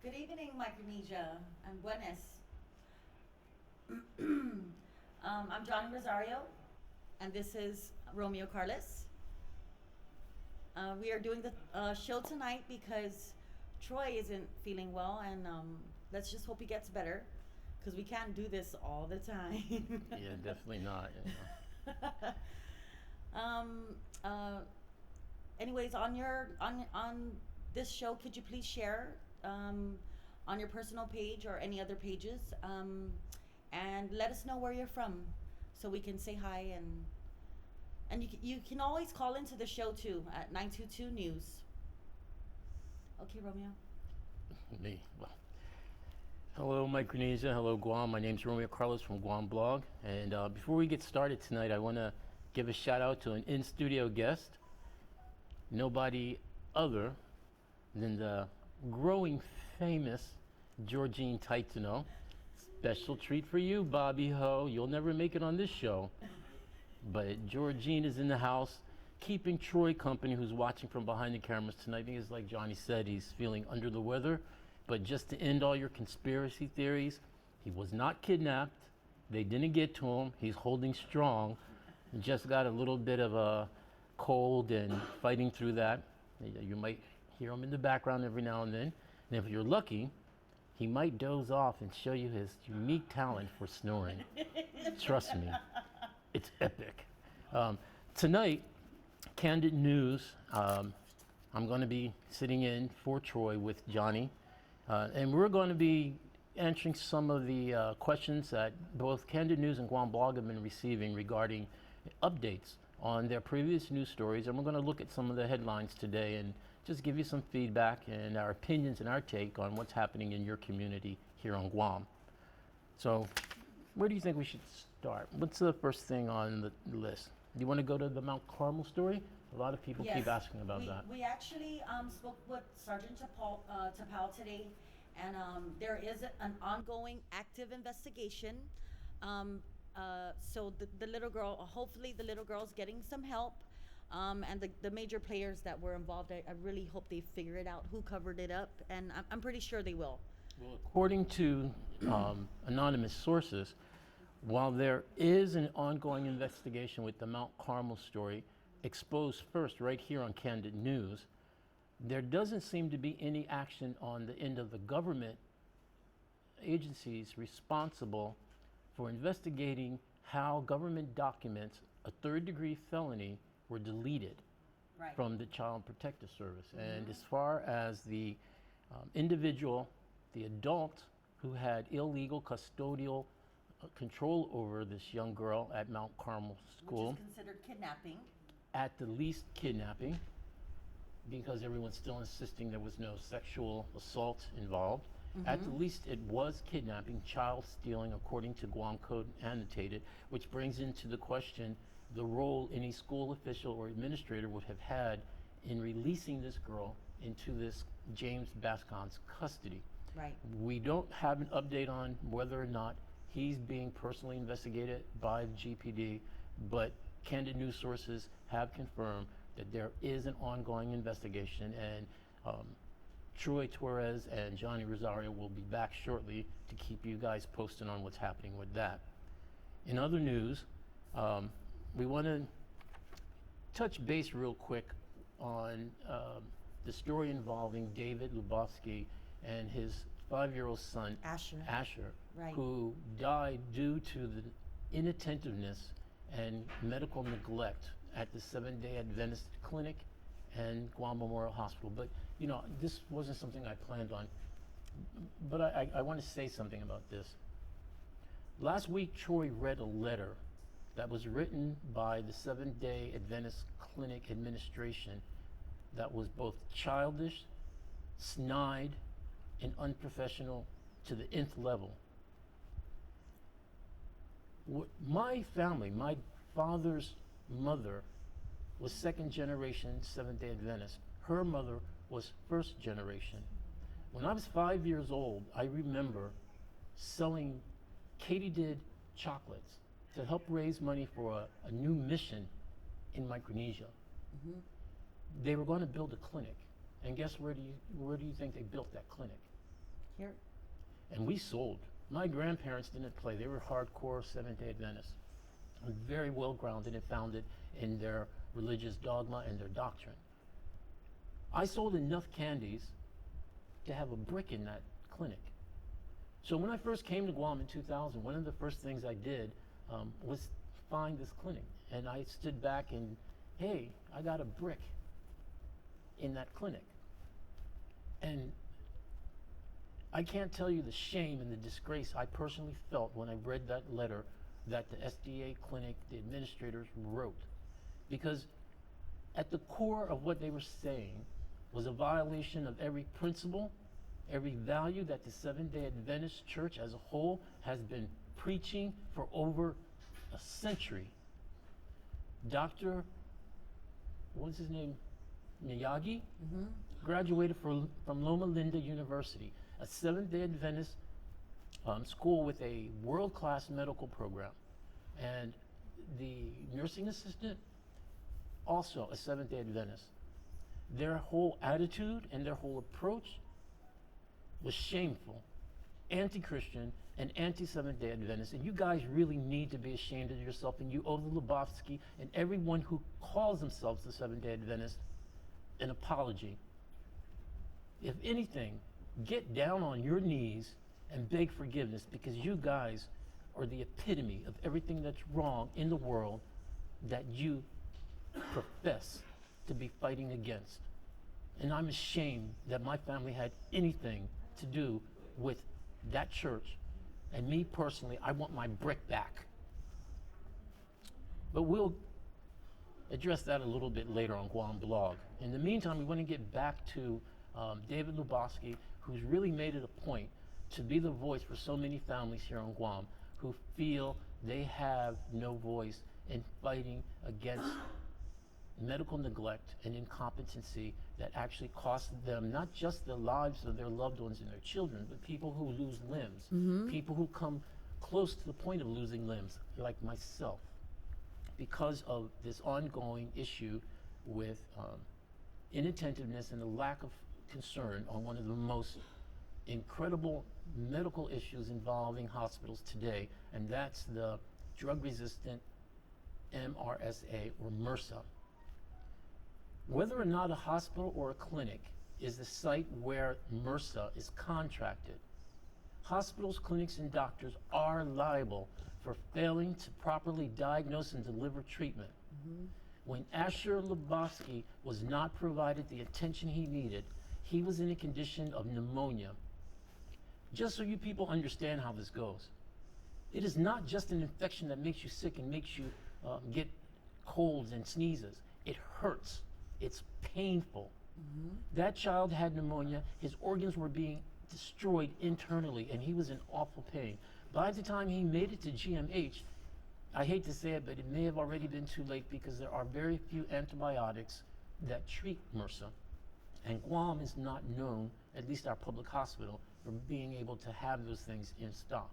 Good evening, Micronesia. I'm Buenas. I'm Johnny Rosario, and this is Romeo Carlos. We are doing the show tonight because Troy isn't feeling well, and let's just hope he gets better because we can't do this all the time. Yeah, definitely not. um, uh, Anyways, on this show, could you please share on your personal page or any other pages, and let us know where you're from, so we can say hi, and you can always call into the show too at 922 News. Okay, Romeo. Me. Well, hello, Micronesia. Hello, Guam. My name's Romeo Carlos from Guam Blog. And before we get started tonight, I want to give a shout out to an in studio guest, nobody other than the growing famous Georgine Taitano. Special treat for you, Bobby Ho. You'll never make it on this show. But Georgine is in the house, keeping Troy company, who's watching from behind the cameras tonight. Because, like Johnny said, he's feeling under the weather. But just to end all your conspiracy theories, he was not kidnapped. They didn't get to him. He's holding strong. He just got a little bit of a cold and fighting through that. You might hear him in the background every now and then. And if you're lucky, he might doze off and show you his unique talent for snoring. Trust me. It's epic. Tonight, Candid News, I'm going to be sitting in for Troy with Johnny, and we're going to be answering some of the questions that both Candid News and Guam Blog have been receiving regarding updates on their previous news stories, and we're going to look at some of the headlines today and just give you some feedback and our opinions and our take on what's happening in your community here on Guam. So, where do you think we should start? What's the first thing on the list? Do you want to go to the Mount Carmel story? A lot of people keep asking about that. We actually spoke with Sergeant Tapal today, and there is an ongoing active investigation. So the little girl, hopefully the little girl's getting some help. And the major players that were involved, I really hope they figure it out, who covered it up, and I'm pretty sure they will. Well, according to anonymous sources, while there is an ongoing investigation with the Mount Carmel story, exposed first right here on Candid News, there doesn't seem to be any action on the end of the government agencies responsible for investigating how government documents, a third-degree felony, were deleted from the Child Protective Service. Mm-hmm. And as far as the individual, the adult who had illegal custodial control over this young girl at Mount Carmel School. Which is considered kidnapping. At the least kidnapping, because everyone's still insisting there was no sexual assault involved. Mm-hmm. At the least it was kidnapping, child stealing, according to Guam Code Annotated, which brings into the question the role any school official or administrator would have had in releasing this girl into this James Bascon's custody. Right. We don't have an update on whether or not he's being personally investigated by the GPD, but Candid News sources have confirmed that there is an ongoing investigation, and Troy Torres and Johnny Rosario will be back shortly to keep you guys posted on what's happening with that. In other news, we want to touch base real quick on the story involving David Lubofsky and his 5-year-old son, Asher, right, who died due to the inattentiveness and medical neglect at the Seventh-day Adventist Clinic and Guam Memorial Hospital. But, you know, this wasn't something I planned on. But I want to say something about this. Last week, Troy read a letter that was written by the Seventh-day Adventist Clinic administration that was both childish, snide, and unprofessional to the nth level. My family, my father's mother was second generation Seventh-day Adventist. Her mother was first generation. When I was 5 years old, I remember selling katydid chocolates to help raise money for a new mission in Micronesia. Mm-hmm. They were going to build a clinic. And guess where do you think they built that clinic? Here. And we sold. My grandparents didn't play. They were hardcore Seventh-day Adventists, and very well grounded and founded in their religious dogma and their doctrine. I sold enough candies to have a brick in that clinic. So when I first came to Guam in 2000, one of the first things I did was find this clinic. And I stood back and, hey, I got a brick in that clinic. And I can't tell you the shame and the disgrace I personally felt when I read that letter that the SDA clinic, the administrators wrote. Because at the core of what they were saying was a violation of every principle, every value that the Seventh-day Adventist Church as a whole has been preaching for over a century. Dr. What's his name? Miyagi? Graduated from Loma Linda University, a Seventh-day Adventist school with a world-class medical program. And the nursing assistant, also a Seventh-day Adventist. Their whole attitude and their whole approach was shameful, anti-Christian, and anti-Seventh-day Adventist. And you guys really need to be ashamed of yourself, and you owe the Lubofsky and everyone who calls themselves the Seventh-day Adventist an apology. If anything, get down on your knees and beg forgiveness, because you guys are the epitome of everything that's wrong in the world that you profess to be fighting against. And I'm ashamed that my family had anything to do with that church. And me personally, I want my brick back. But we'll address that a little bit later on Guam Blog. In the meantime, we want to get back to David Lubofsky, who's really made it a point to be the voice for so many families here on Guam who feel they have no voice in fighting against medical neglect and incompetency that actually costs them not just the lives of their loved ones and their children, but people who lose limbs, people who come close to the point of losing limbs, like myself, because of this ongoing issue with inattentiveness and the lack of concern on one of the most incredible medical issues involving hospitals today, and that's the drug-resistant MRSA or MRSA. Whether or not a hospital or a clinic is the site where MRSA is contracted, hospitals, clinics, and doctors are liable for failing to properly diagnose and deliver treatment. When Asher Lubofsky was not provided the attention he needed, he was in a condition of pneumonia. Just so you people understand how this goes, it is not just an infection that makes you sick and makes you get colds and sneezes. It hurts. It's painful. That child had pneumonia. His organs were being destroyed internally, and he was in awful pain. By the time he made it to GMH, I hate to say it, but it may have already been too late, because there are very few antibiotics that treat MRSA. And Guam is not known, at least our public hospital, for being able to have those things in stock.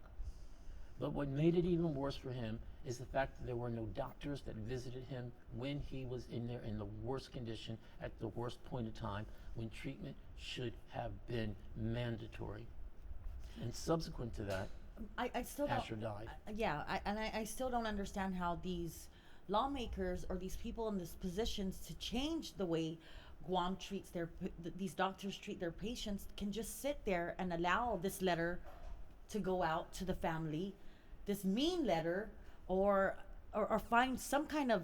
But what made it even worse for him is the fact that there were no doctors that visited him when he was in there in the worst condition at the worst point of time, when treatment should have been mandatory. And subsequent to that, I still Asher don't. died. I still don't understand how these lawmakers or these people in these positions to change the way Guam treats these doctors treat their patients can just sit there and allow this letter to go out to the family, this mean letter, or find some kind of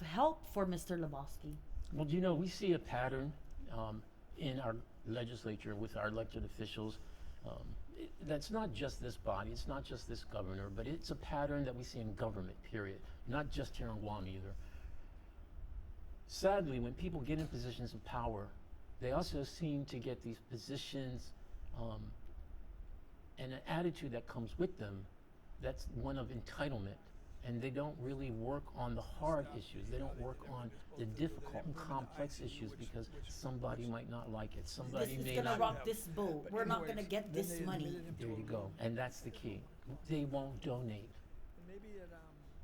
help for Mr. Lubofsky. Well, you know, we see a pattern in our legislature with our elected officials. That's not just this body, it's not just this governor, but it's a pattern that we see in government, period. Not just here in Guam either. Sadly, when people get in positions of power, they also seem to get these positions and an attitude that comes with them that's one of entitlement. And they don't really work on the hard issues. They don't work on the difficult and complex issues because somebody might not like it. Somebody This may is gonna not. rock this boat. We're not gonna get this money. There you go. And that's the key. They won't donate.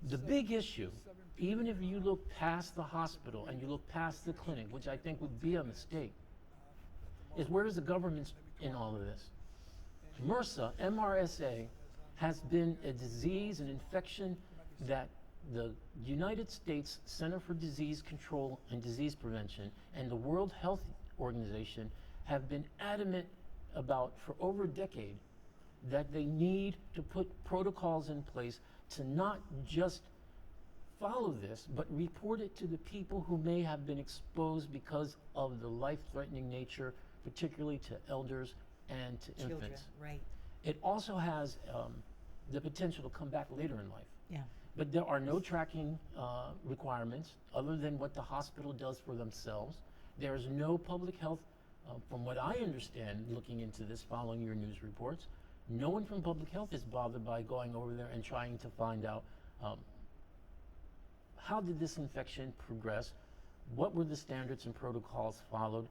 The big issue, even if you look past the hospital and you look past the clinic, which I think would be a mistake, is where is the government in all of this? MRSA, MRSA, has been a disease, an infection that the United States Center for Disease Control and Disease Prevention and the World Health Organization have been adamant about for over a decade that they need to put protocols in place to not just follow this, but report it to the people who may have been exposed because of the life-threatening nature, particularly to elders and to Children, infants. right? It also has the potential to come back later in life. Yeah. But there are no tracking requirements other than what the hospital does for themselves. There is no public health, from what I understand, looking into this, following your news reports, no one from public health is bothered by going over there and trying to find out how did this infection progress, what were the standards and protocols followed,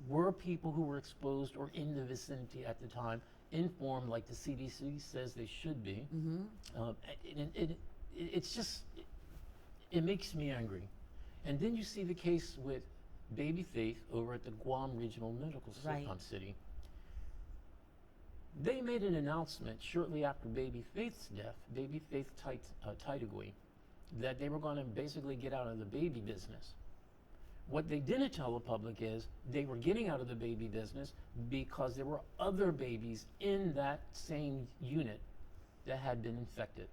were people who were exposed or in the vicinity at the time informed like the CDC says they should be. It's just, it makes me angry. And then you see the case with Baby Faith over at the Guam Regional Medical City. They made an announcement shortly after Baby Faith's death, Baby Faith Taitagui, that they were going to basically get out of the baby business. What they didn't tell the public is they were getting out of the baby business because there were other babies in that same unit that had been infected.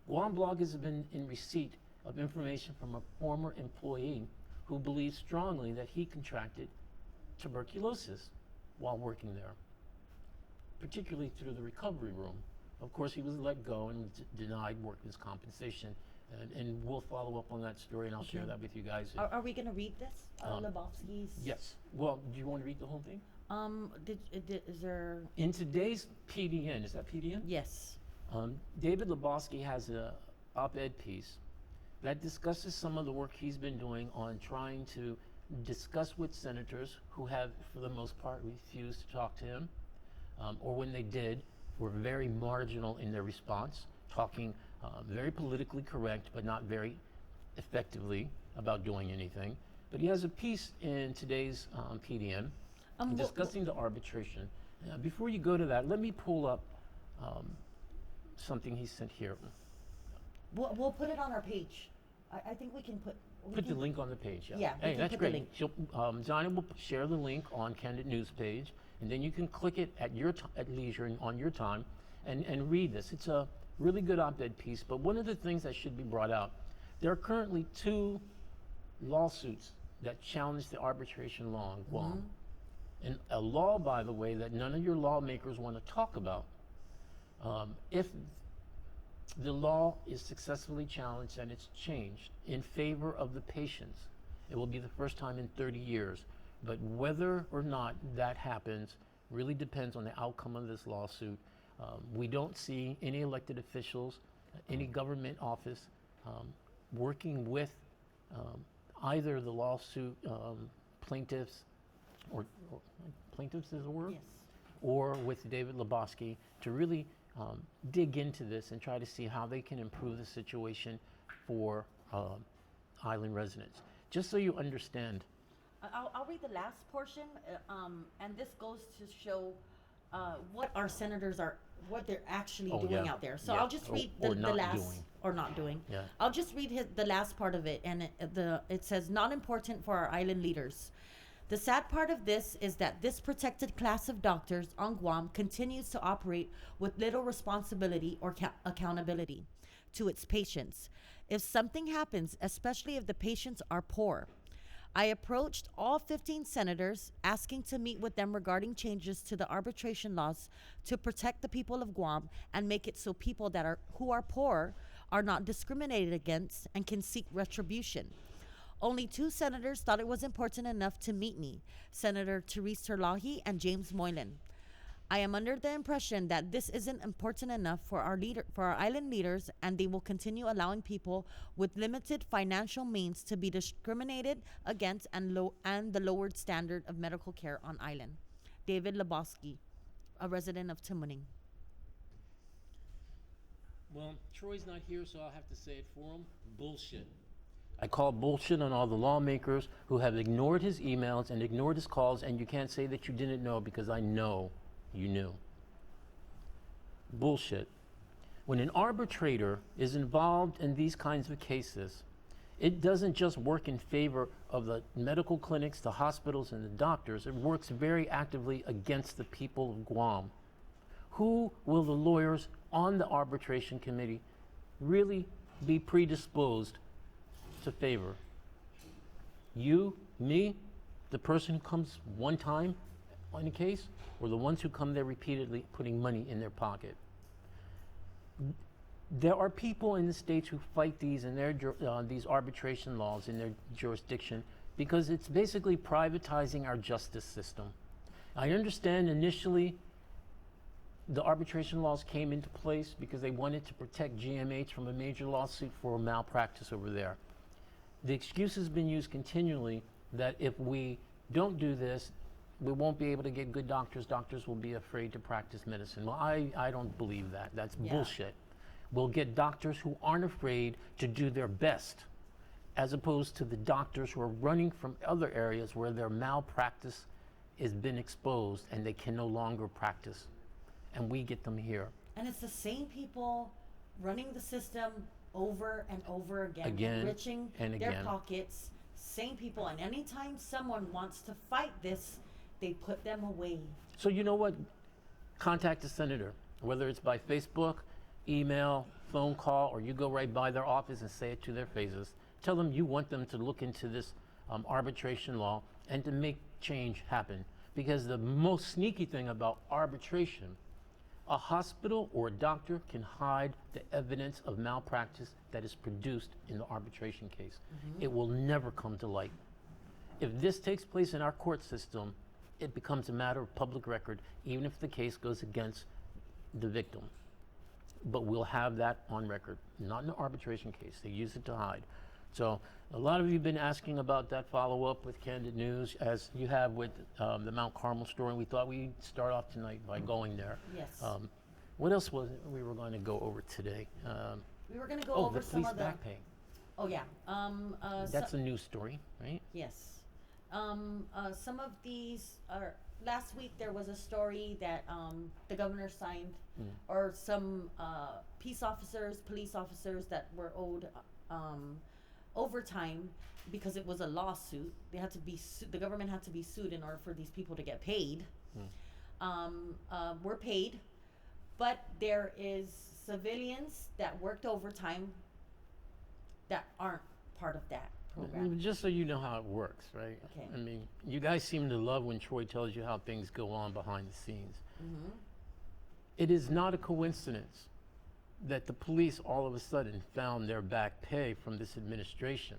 Guam Blog has been in receipt of information from a former employee who believes strongly that he contracted tuberculosis while working there, particularly through the recovery room. Of course, he was let go and was denied workers' compensation. And we'll follow up on that story, and I'll share that with you guys. Are we going to read this? Lebowski's? Yes. Well, do you want to read the whole thing? Is there? In today's PDN, is that PDN? Yes. David Lebowski has a op-ed piece that discusses some of the work he's been doing on trying to discuss with senators who have, for the most part, refused to talk to him, or when they did, were very marginal in their response, talking very politically correct, but not very effectively about doing anything. But he has a piece in today's PDM discussing the arbitration. Before you go to that, let me pull up something he sent here. We'll put it on our page. I think we can put. Put the link on the page. Yeah. Yeah. Hey, that's great. Johnny will share the link on Kandit News page, and then you can click it at your at leisure and on your time, and read this. It's a really good op-ed piece. But one of the things that should be brought out, there are currently 2 lawsuits that challenge the arbitration law in Guam, and a law, by the way, that none of your lawmakers want to talk about. If the law is successfully challenged and it's changed in favor of the patients, it will be the first time in 30 years. But whether or not that happens really depends on the outcome of this lawsuit. We don't see any elected officials, any government office working with either the lawsuit plaintiffs, or plaintiffs is a word? Yes. Or with David Lebowski to really dig into this and try to see how they can improve the situation for island residents. Just so you understand. I'll read the last portion, and this goes to show what our senators are, what they're actually doing out there. So I'll just read the last, or not doing. Yeah. I'll just read the last part of it, and it says, not important for our island leaders. The sad part of this is that this protected class of doctors on Guam continues to operate with little responsibility or accountability to its patients. If something happens, especially if the patients are poor, I approached all 15 senators asking to meet with them regarding changes to the arbitration laws to protect the people of Guam and make it so people who are poor are not discriminated against and can seek retribution. Only 2 senators thought it was important enough to meet me, Senator Therese Terlahi and James Moylan. I am under the impression that this isn't important enough for our island leaders, and they will continue allowing people with limited financial means to be discriminated against and the lowered standard of medical care on island. David Lebowski, a resident of Timoning. Well, Troy's not here, so I'll have to say it for him. Bullshit. I call bullshit on all the lawmakers who have ignored his emails and ignored his calls, and you can't say that you didn't know because I know you knew. Bullshit. When an arbitrator is involved in these kinds of cases, it doesn't just work in favor of the medical clinics, the hospitals, and the doctors. It works very actively against the people of Guam. Who will the lawyers on the arbitration committee really be predisposed to favor? You, me, the person who comes one time on a case, or the ones who come there repeatedly putting money in their pocket? There are people in the states who fight these these arbitration laws in their jurisdiction because it's basically privatizing our justice system. I understand initially the arbitration laws came into place because they wanted to protect GMH from a major lawsuit for malpractice over there. The excuse has been used continually that if we don't do this, we won't be able to get good doctors. Doctors will be afraid to practice medicine. Well, I don't believe that. That's bullshit. We'll get doctors who aren't afraid to do their best, as opposed to the doctors who are running from other areas where their malpractice has been exposed and they can no longer practice. And we get them here. And it's the same people running the system over and over again, enriching their pockets. Same people. And anytime someone wants to fight this, they put them away. So you know what? Contact the senator, whether it's by Facebook, email, phone call, or you go right by their office and say it to their faces. Tell them you want them to look into this arbitration law and to make change happen. Because the most sneaky thing about arbitration, a hospital or a doctor can hide the evidence of malpractice that is produced in the arbitration case. It will never come to light. If this takes place in our court system, it becomes a matter of public record, even if the case goes against the victim. But we'll have that on record, not in an arbitration case. They use it to hide. So a lot of you have been asking about that follow-up with Kandit News, as you have with the Mount Carmel story. And we thought we'd start off tonight by going there. Yes. What else was it we were going to go over today? We were going to go over some of the... back pay. Oh, yeah. That's a news story, right? Yes. Some of these are... Last week there was a story that the governor signed, or some police officers that were owed overtime because it was a lawsuit. They had to be the government had to be sued in order for these people to get paid. Were paid, but there is civilians that worked overtime that aren't part of that program. Just so you know how it works, right? Okay. I mean, you guys seem to love when Troy tells you how things go on behind the scenes. It is not a coincidence that the police all of a sudden found their back pay from this administration.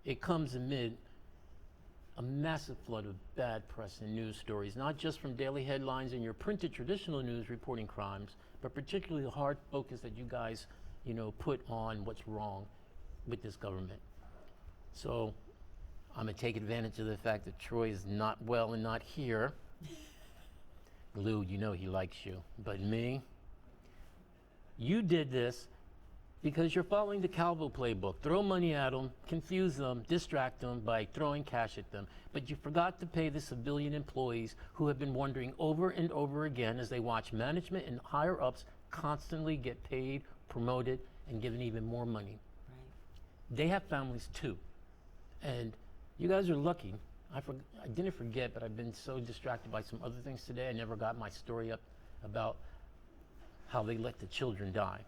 It comes amid a massive flood of bad press and news stories, not just from daily headlines in your printed traditional news reporting crimes, but particularly the hard focus that you guys, put on what's wrong with this government. So I'm gonna take advantage of the fact that Troy is not well and not here. Lou, he likes you, but me, you did this because you're following the Calvo playbook. Throw money at them, confuse them, distract them by throwing cash at them. But you forgot to pay the civilian employees who have been wondering over and over again as they watch management and higher ups constantly get paid, promoted, and given even more money. They have families too. And you guys are lucky. I didn't forget, but I've been so distracted by some other things today. I never got my story up about how they let the children die.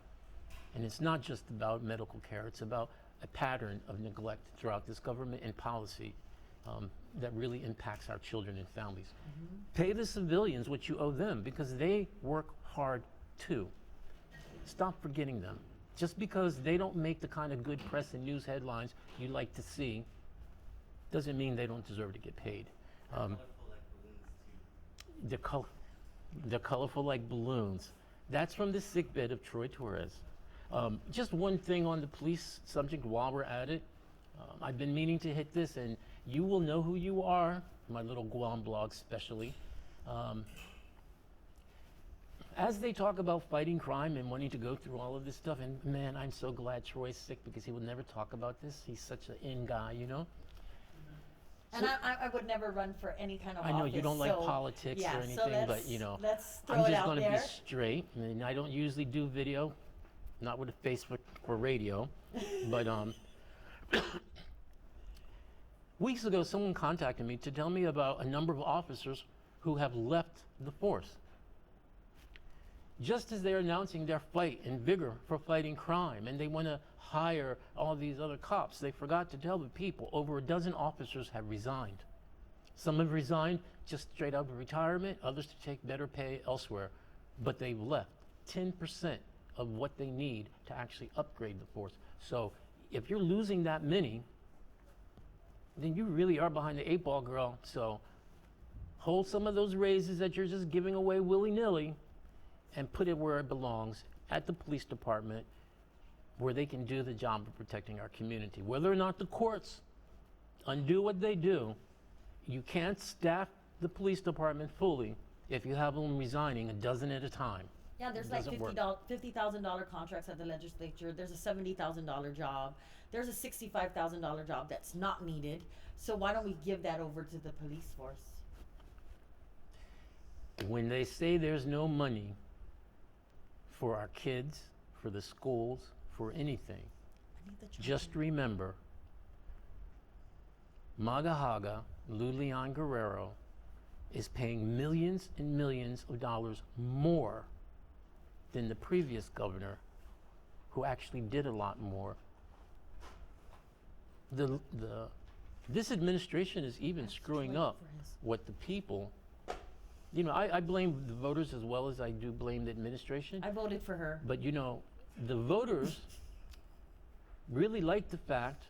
And it's not just about medical care. It's about a pattern of neglect throughout this government and policy that really impacts our children and families. Pay the civilians what you owe them because they work hard too. Stop forgetting them. Just because they don't make the kind of good press and news headlines you like to see, doesn't mean they don't deserve to get paid. They're colorful like balloons. That's from the sickbed of Troy Torres. Just one thing on the police subject while we're at it. I've been meaning to hit this, and you will know who you are, my little Guam blog especially. As they talk about fighting crime and wanting to go through all of this stuff, and man, I'm so glad Troy's sick because he will never talk about this. He's such an in guy, And I would never run for any kind of I know office. you don't like so, politics yeah, or so anything, but you know, let's throw I'm it just out going to be there. straight. I mean, I don't usually do video, not with a Facebook or radio, but weeks ago, someone contacted me to tell me about a number of officers who have left the force. Just as they're announcing their fight and vigor for fighting crime, and they want to hire all these other cops, they forgot to tell the people over a dozen officers have resigned. Some have resigned just straight out of retirement, others to take better pay elsewhere, but they've left 10% of what they need to actually upgrade the force. So if you're losing that many, then you really are behind the eight ball, girl. So hold some of those raises that you're just giving away willy-nilly and put it where it belongs, at the police department, where they can do the job of protecting our community. Whether or not the courts undo what they do, you can't staff the police department fully if you have them resigning a dozen at a time. Yeah, there's It like doesn't work. $50,000 contracts at the legislature. There's a $70,000 job. There's a $65,000 job that's not needed. So why don't we give that over to the police force? When they say there's no money for our kids, for the schools, for anything, I need the charger. just remember, Magahaga, Lulian Guerrero, is paying millions and millions of dollars more than the previous governor, who actually did a lot more. This administration is even screwing up what the people, you know, I blame the voters as well as I do blame the administration. I voted for her. But you know, the voters really liked the fact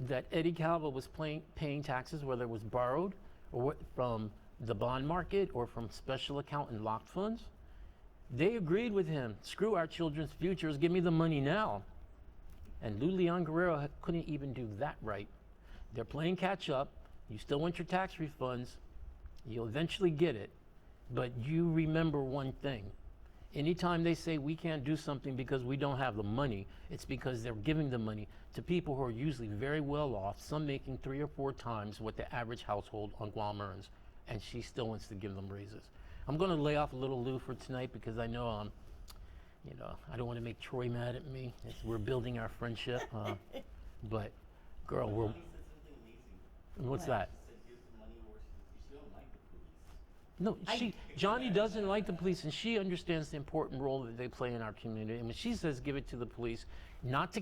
that Eddie Calvo was paying taxes, whether it was borrowed or from the bond market or from special account and locked funds. They agreed with him. Screw our children's futures, give me the money now. And Lulian Guerrero couldn't even do that right. They're playing catch up. You still want your tax refunds. You'll eventually get it. But you remember one thing. Anytime they say we can't do something because we don't have the money, it's because they're giving the money to people who are usually very well off, some making 3 or 4 times what the average household on Guam earns, and she still wants to give them raises. I'm going to lay off a little Lou for tonight because I know you know, I don't want to make Troy mad at me. We're building our friendship, but girl, we're. Johnny said something amazing. What's What? that? She said give the money where she don't like the police. No, Johnny doesn't like the police, and she understands the important role that they play in our community. And when she says give it to the police, not to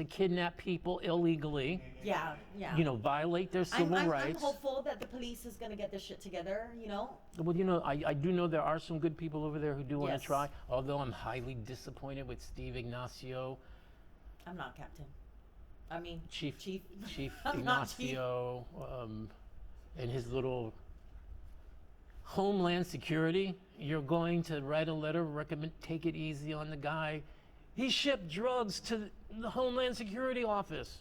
kidnap people illegally, Yeah, yeah. you know, violate their civil I'm rights. hopeful that the police is going to get this shit together, you know? Well, you know, I do know there are some good people over there who do want Yes. to try, although I'm highly disappointed with Steve Ignacio, I'm not captain. I mean, Chief Chief. I'm not chief. Ignacio, and his little Homeland Security. You're going to write a letter, recommend, take it easy on the guy. He shipped drugs to the Homeland Security office.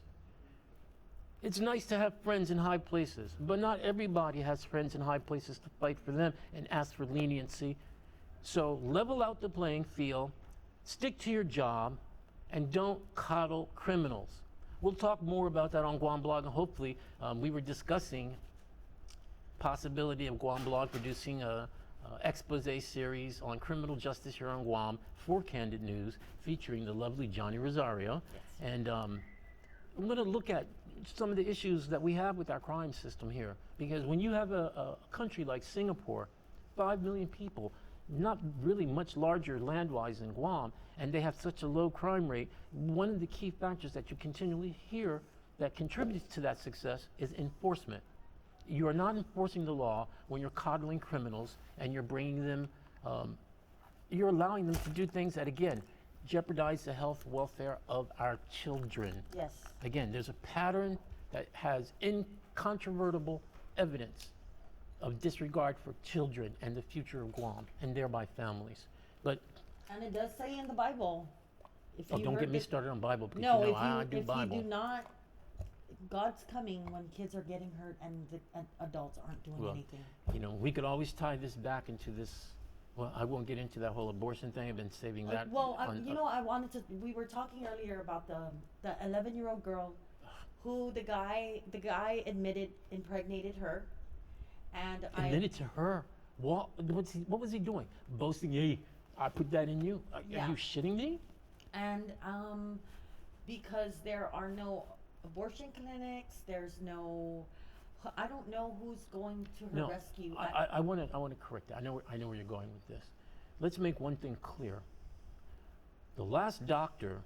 It's nice to have friends in high places, but not everybody has friends in high places to fight for them and ask for leniency. So level out the playing field, stick to your job, and don't coddle criminals. We'll talk more about that on Guam Blog, and hopefully we were discussing possibility of Guam Blog producing a expose series on criminal justice here on Guam for Kandit News, featuring the lovely Johnny Rosario. Yes. And I'm going to look at some of the issues that we have with our crime system here. Because when you have a country like Singapore, 5 million people, not really much larger land-wise than Guam, and they have such a low crime rate, one of the key factors that you continually hear that contributes to that success is enforcement. You are not enforcing the law when you're coddling criminals and you're bringing them, you're allowing them to do things that, again, jeopardize the health, welfare of our children. Yes. Again, there's a pattern that has incontrovertible evidence of disregard for children and the future of Guam, and thereby families. But And it does say in the Bible. If oh, you don't heard get me this- started on Bible, because No, you know I do if Bible. you do not, God's coming when kids are getting hurt and the adults aren't doing Well, anything. You know, we could always tie this back into this. Well, I won't get into that whole abortion thing. I've been saving that. Well, on- you know, I wanted to. We were talking earlier about the 11-year-old girl who the guy admitted impregnated her, and Admitted to her. What was he doing? Boasting, hey, I put that in you? Yeah. Are you shitting me? and because there are no abortion clinics, there's no, I don't know who's going to her No, rescue. I want to correct that. I know where you're going with this. Let's make one thing clear. The last doctor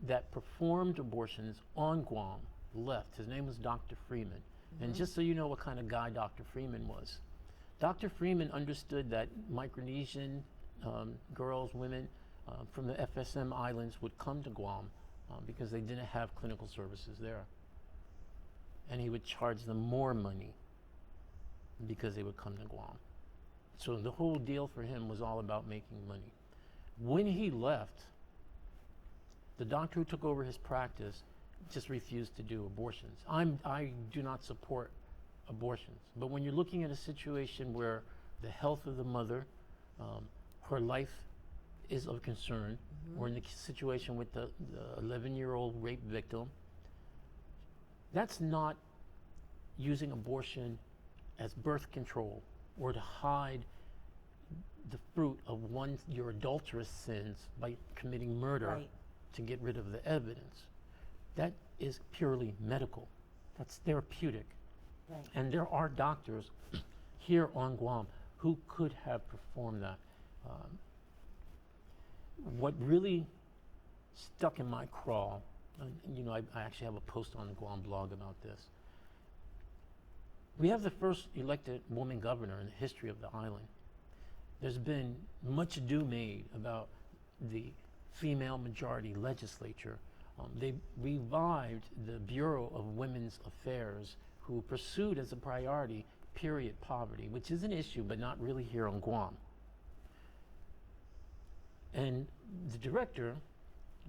that performed abortions on Guam left. His name was Dr. Freeman. And just so you know what kind of guy Dr. Freeman was, Dr. Freeman understood that Micronesian girls, women from the FSM islands would come to Guam because they didn't have clinical services there. And he would charge them more money because they would come to Guam. So the whole deal for him was all about making money. When he left, the doctor who took over his practice just refused to do abortions. I do not support abortions, but when you're looking at a situation where the health of the mother, her life is of concern, or in the situation with the 11-year-old rape victim, that's not using abortion as birth control or to hide the fruit of your adulterous sins by committing murder Right. to get rid of the evidence. That is purely medical. That's therapeutic. Right. And there are doctors here on Guam who could have performed that. What really stuck in my craw, and I actually have a post on the Guam blog about this. We have the first elected woman governor in the history of the island. There's been much ado made about the female majority legislature. They revived the Bureau of Women's Affairs, who pursued as a priority period poverty, which is an issue, but not really here on Guam. And the director,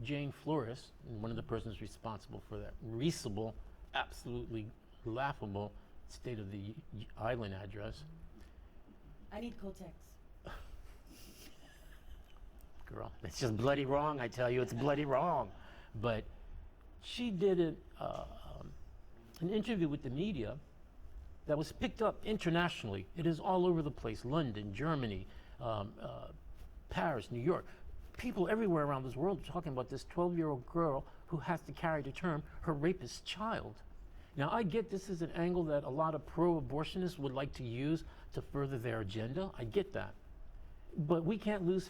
Jane Flores, and one of the persons responsible for that reasonable, absolutely laughable State of the Island address. I need Kotex. Girl, it's just bloody wrong, I tell you, it's bloody wrong. But she did an interview with the media that was picked up internationally. It is all over the place, London, Germany, Paris, New York. People everywhere around this world are talking about this 12-year-old girl who has to carry to term her rapist child. Now, I get this is an angle that a lot of pro-abortionists would like to use to further their agenda. I get that. But we can't lose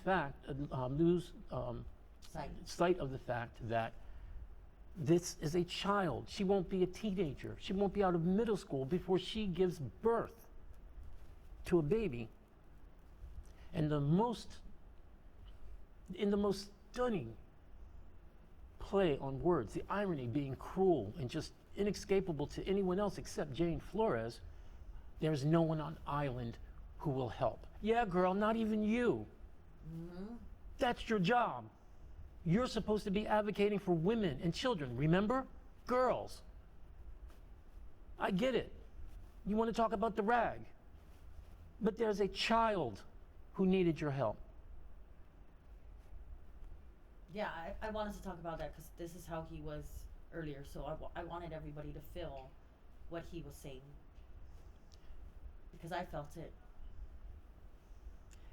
sight of the fact that this is a child. She won't be a teenager. She won't be out of middle school before she gives birth to a baby. And in the most stunning play on words, the irony being cruel and just inescapable to anyone else except Jane Flores, there's no one on island who will help. Yeah, girl, not even you. That's your job. You're supposed to be advocating for women and children, remember? Girls. I get it. You want to talk about the rag. But there's a child who needed your help. Yeah, I wanted to talk about that because this is how he was earlier. So I wanted everybody to feel what he was saying because I felt it.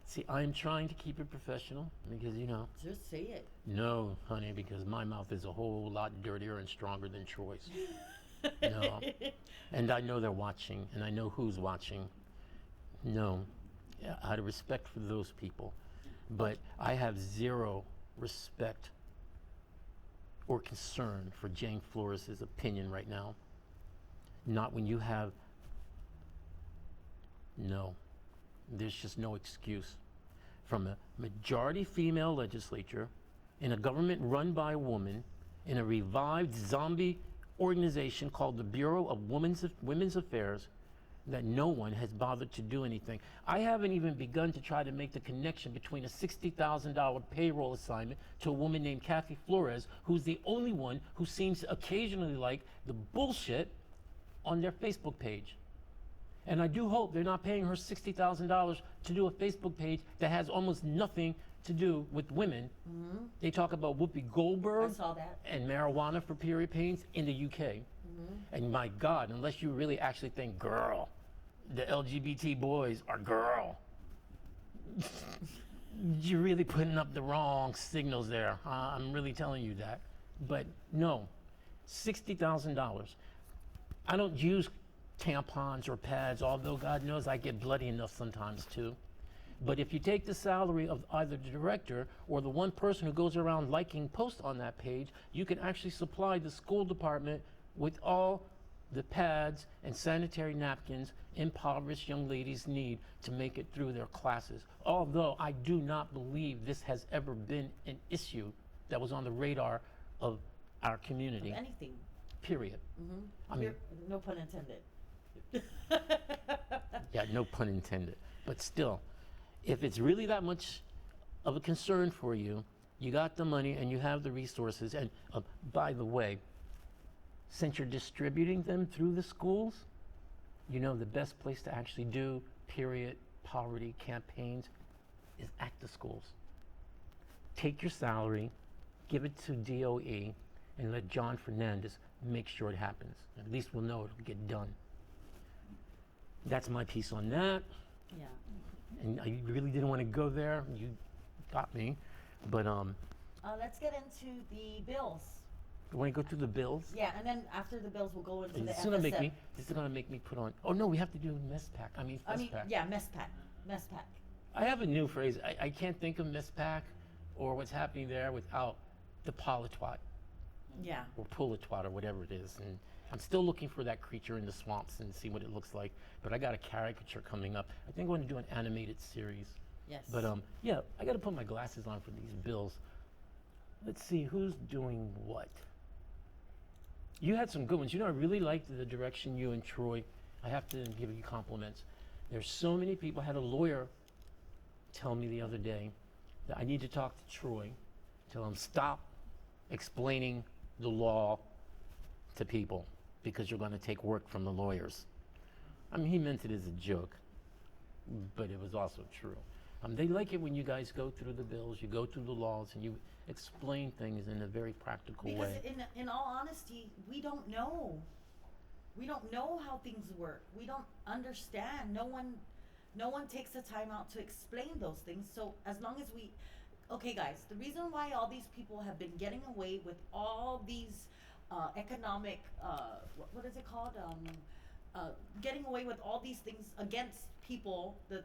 See, I'm trying to keep it professional because, Just say it. No, honey, because my mouth is a whole lot dirtier and stronger than Troy's. No. And I know they're watching, and I know who's watching. No. Out of respect for those people. But I have zero respect or concern for Jane Flores' opinion right now. Not when you have... No. There's just no excuse. From a majority female legislature, in a government run by a woman, in a revived zombie organization called the Bureau of Women's Affairs, that no one has bothered to do anything. I haven't even begun to try to make the connection between a $60,000 payroll assignment to a woman named Kathy Flores, who's the only one who seems to occasionally like the bullshit on their Facebook page. And I do hope they're not paying her $60,000 to do a Facebook page that has almost nothing to do with women. They talk about Whoopi Goldberg I saw that. and marijuana for period pains in the UK. And my God, unless you really actually think, girl, the LGBT boys are girl, you're really putting up the wrong signals there. I'm really telling you that. But no, $60,000. I don't use tampons or pads, although God knows I get bloody enough sometimes too. But if you take the salary of either the director or the one person who goes around liking posts on that page, you can actually supply the school department with all the pads and sanitary napkins impoverished young ladies need to make it through their classes. Although I do not believe this has ever been an issue that was on the radar of our community, Anything. period. I mean, No pun intended. yeah, no pun intended. But still, if it's really that much of a concern for you, you got the money and you have the resources. And by the way, since you're distributing them through the schools, you know the best place to actually do period poverty campaigns is at the schools. Take your salary, give it to DOE, and let John Fernandez make sure it happens. At least we'll know it'll get done. That's my piece on that. Yeah. And I really didn't want to go there. You got me. But Let's get into the bills. you want to go through the bills? Yeah, and then after the bills, we'll go into the This is gonna make FSM. me. This is gonna make me put on. Oh no, we have to do mess pack. Fest pack. Yeah, mess pack. Mess pack. I have a new phrase. I can't think of mess pack or what's happening there without the polytwat Yeah. or pullitwat or whatever it is. And I'm still looking for that creature in the swamps and see what it looks like. But I got a caricature coming up. I think I'm going to do an animated series. Yes. But yeah, I got to put my glasses on for these bills. Let's see who's doing what. You had some good ones. You know, I really liked the direction you and Troy. I have to give you compliments. There's so many people. I had a lawyer tell me the other day that I need to talk to Troy, tell him stop explaining the law to people because you're going to take work from the lawyers. I mean, he meant it as a joke, but it was also true. They like it when you guys go through the bills, you go through the laws, and you explain things in a very practical Because way. in all honesty, we don't know. We don't know how things work. We don't understand. No one takes the time out to explain those things. So as long as we, okay guys, the reason why all these people have been getting away with all these economic, what is it called? Getting away with all these things against people, the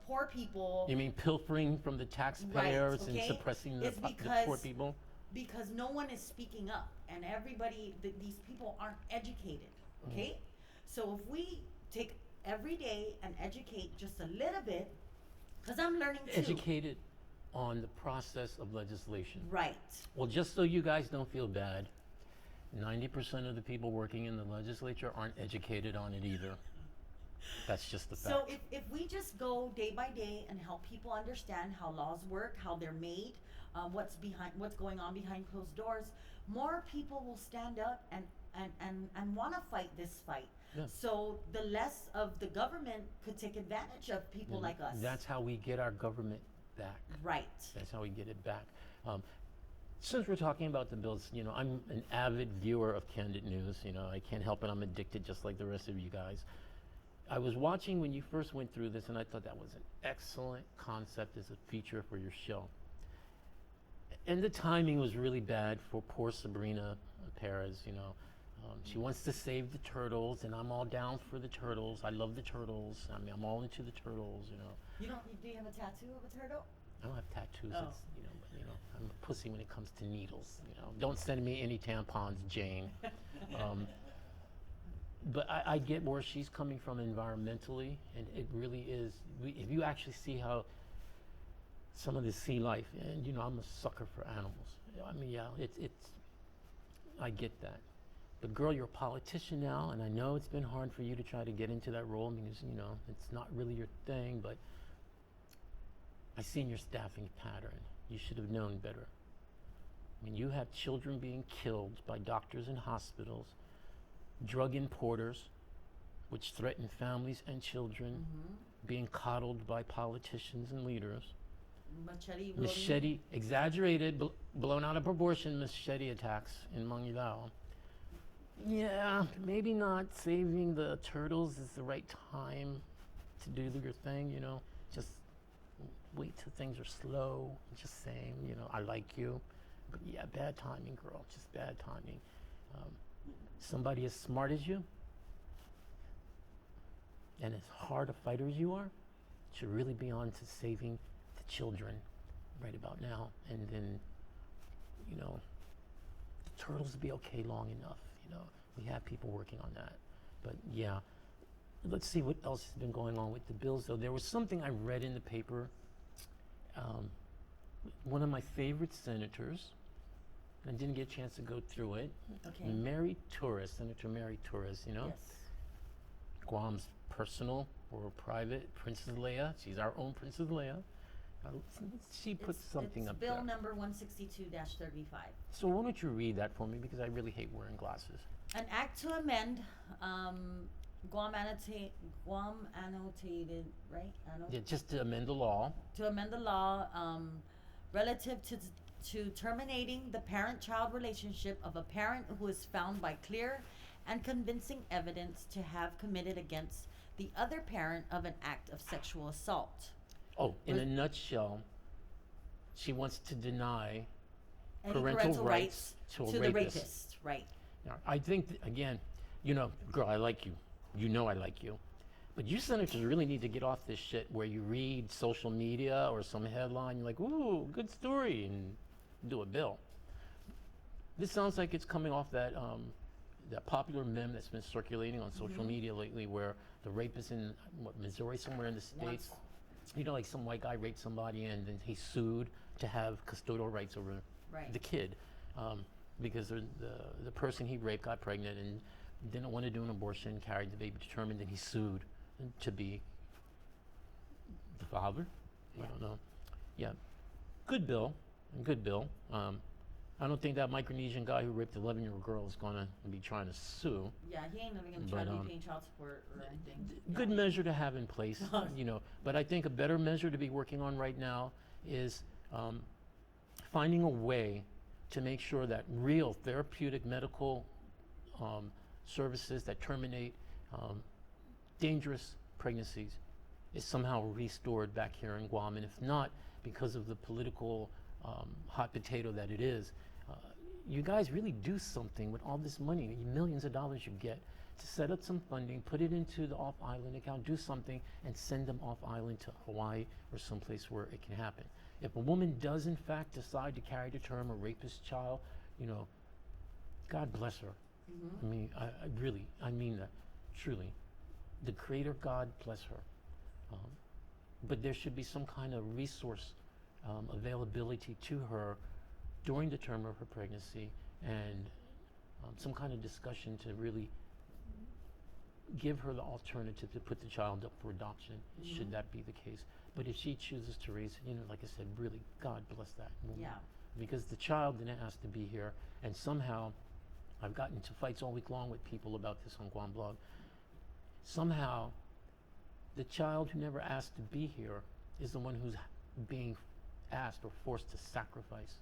poor people. You mean pilfering from the taxpayers okay? and suppressing the It's poor because- people? Because no one is speaking up, and everybody, these people aren't educated, okay? So if we take every day and educate just a little bit, because I'm learning too. Educated on the process of legislation. Right. Well, just so you guys don't feel bad, 90% of the people working in the legislature aren't educated on it either. That's just the fact. So if we just go day by day and help people understand how laws work, how they're made, what's going on behind closed doors, more people will stand up and want to fight this fight. Yeah. So the less of the government could take advantage of people And like us. That's how we get our government back. right. That's how we get it back. Since we're talking about the bills, you know, I'm an avid viewer of Kandit News. You know, I can't help it. I'm addicted just like the rest of you guys. I was watching when you first went through this, and I thought that was an excellent concept as a feature for your show. And the timing was really bad for poor Sabrina Perez, you know. She wants to save the turtles, and I'm all down for the turtles. I love the turtles. I mean, I'm all into the turtles, you know. Do you have a tattoo of a turtle? I don't have tattoos, Oh. it's, you know, but, you know, I'm a pussy when it comes to needles, you know. Don't send me any tampons, Jane. But I get where she's coming from environmentally, and it really is, if you actually see how some of the sea life, and you know, I'm a sucker for animals. I mean, yeah, it's I get that. But girl, you're a politician now, and I know it's been hard for you to try to get into that role because, you know, it's not really your thing, but I seen your staffing pattern. You should have known better. I mean, you have children being killed by doctors in hospitals, drug importers, which threaten families and children, being coddled by politicians and leaders. Machete, exaggerated, blown out of proportion machete attacks in Manguilao. Yeah, maybe not saving the turtles is the right time to do your thing, you know. Just wait till things are slow. Just saying, you know, I like you. But yeah, bad timing, girl. Just bad timing. Um, Somebody as smart as you and as hard a fighter as you are should really be on to saving the children right about now. And then, you know, the turtles will be okay long enough. You know, we have people working on that. But yeah, let's see what else has been going on with the bills, though. There was something I read in the paper. Um, One of my favorite senators, I didn't get a chance to go through it. Okay. Mary Torres, Senator Mary Torres, you know, Yes. Guam's personal or private Princess Leia. She's our own Princess Leia. Uh, she put something it's up bill there. number 162-35. So why don't you read that for me, because I really hate wearing glasses. An act to amend Guam annotated, right? Yeah, just to amend the law. To amend the law relative to terminating the parent-child relationship of a parent who is found by clear and convincing evidence to have committed against the other parent of an act of sexual assault. Oh, in With- a nutshell, she wants to deny Any parental rights to a the rapist. rapist, right? Now, I think, again, you know, girl, I like you. You know I like you. But you senators really need to get off this shit where you read social media or some headline, you're like, ooh, good story, and do a bill. This sounds like it's coming off that popular meme that's been circulating on social media lately, where the rapist in Missouri, somewhere in the states, you know, like some white guy raped somebody and then he sued to have custodial rights over Right. the kid, because the person he raped got pregnant and didn't want to do an abortion, carried the baby to term, and then he sued to be the father. Yeah. I don't know. Yeah, good bill. Good bill. I don't think that Micronesian guy who raped the 11-year-old girl is going to be trying to sue. Yeah, he ain't even gonna try But, to be paying child support or anything. Good Yeah. measure to have in place, you know. But I think a better measure to be working on right now is finding a way to make sure that real therapeutic medical services that terminate dangerous pregnancies is somehow restored back here in Guam. And if not, because of the political hot potato that it is, you guys really do something with all this money, millions of dollars you get, to set up some funding, put it into the off-island account, do something, and send them off-island to Hawaii or someplace where it can happen. If a woman does in fact decide to carry to term a rapist child, you know, God bless her. I mean, I mean that, truly. The Creator God bless her. But there should be some kind of resource availability to her during the term of her pregnancy, and some kind of discussion to really give her the alternative to put the child up for adoption, should that be the case. But if she chooses to raise it, you know, like I said, really, God bless that woman. Yeah. Because the child didn't ask to be here, and somehow, I've gotten into fights all week long with people about this on Guam Blog. Somehow, the child who never asked to be here is the one who's being asked or forced to sacrifice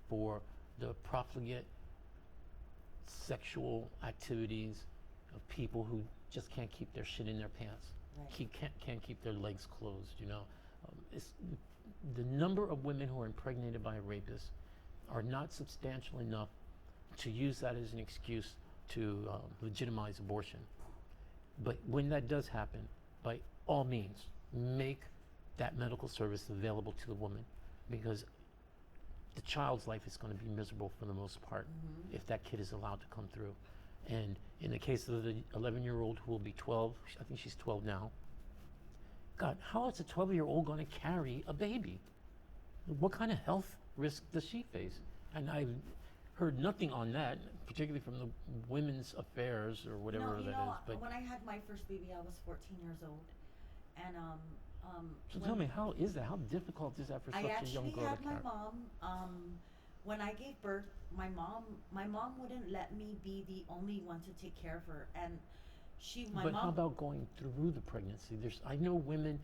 for the profligate sexual activities of people who just can't keep their shit in their pants, Right. can't keep their legs closed, you know. It's, the number of women who are impregnated by a rapist are not substantial enough to use that as an excuse to legitimize abortion. But when that does happen, by all means, make that medical service available to the woman, because the child's life is going to be miserable for the most part if that kid is allowed to come through. And in the case of the 11-year-old who will be 12, I think she's 12 now, God, how is a 12-year-old going to carry a baby? What kind of health risk does she face? And I've heard nothing on that, particularly from the Women's Affairs or whatever you that know, is. But when I had my first baby, I was 14 years old, and so when tell me, how is that? How difficult is that for I such a actually young girl had to my carry? mom. When I gave birth, my mom wouldn't let me be the only one to take care of her, and my But mom. how about going through the pregnancy? I know women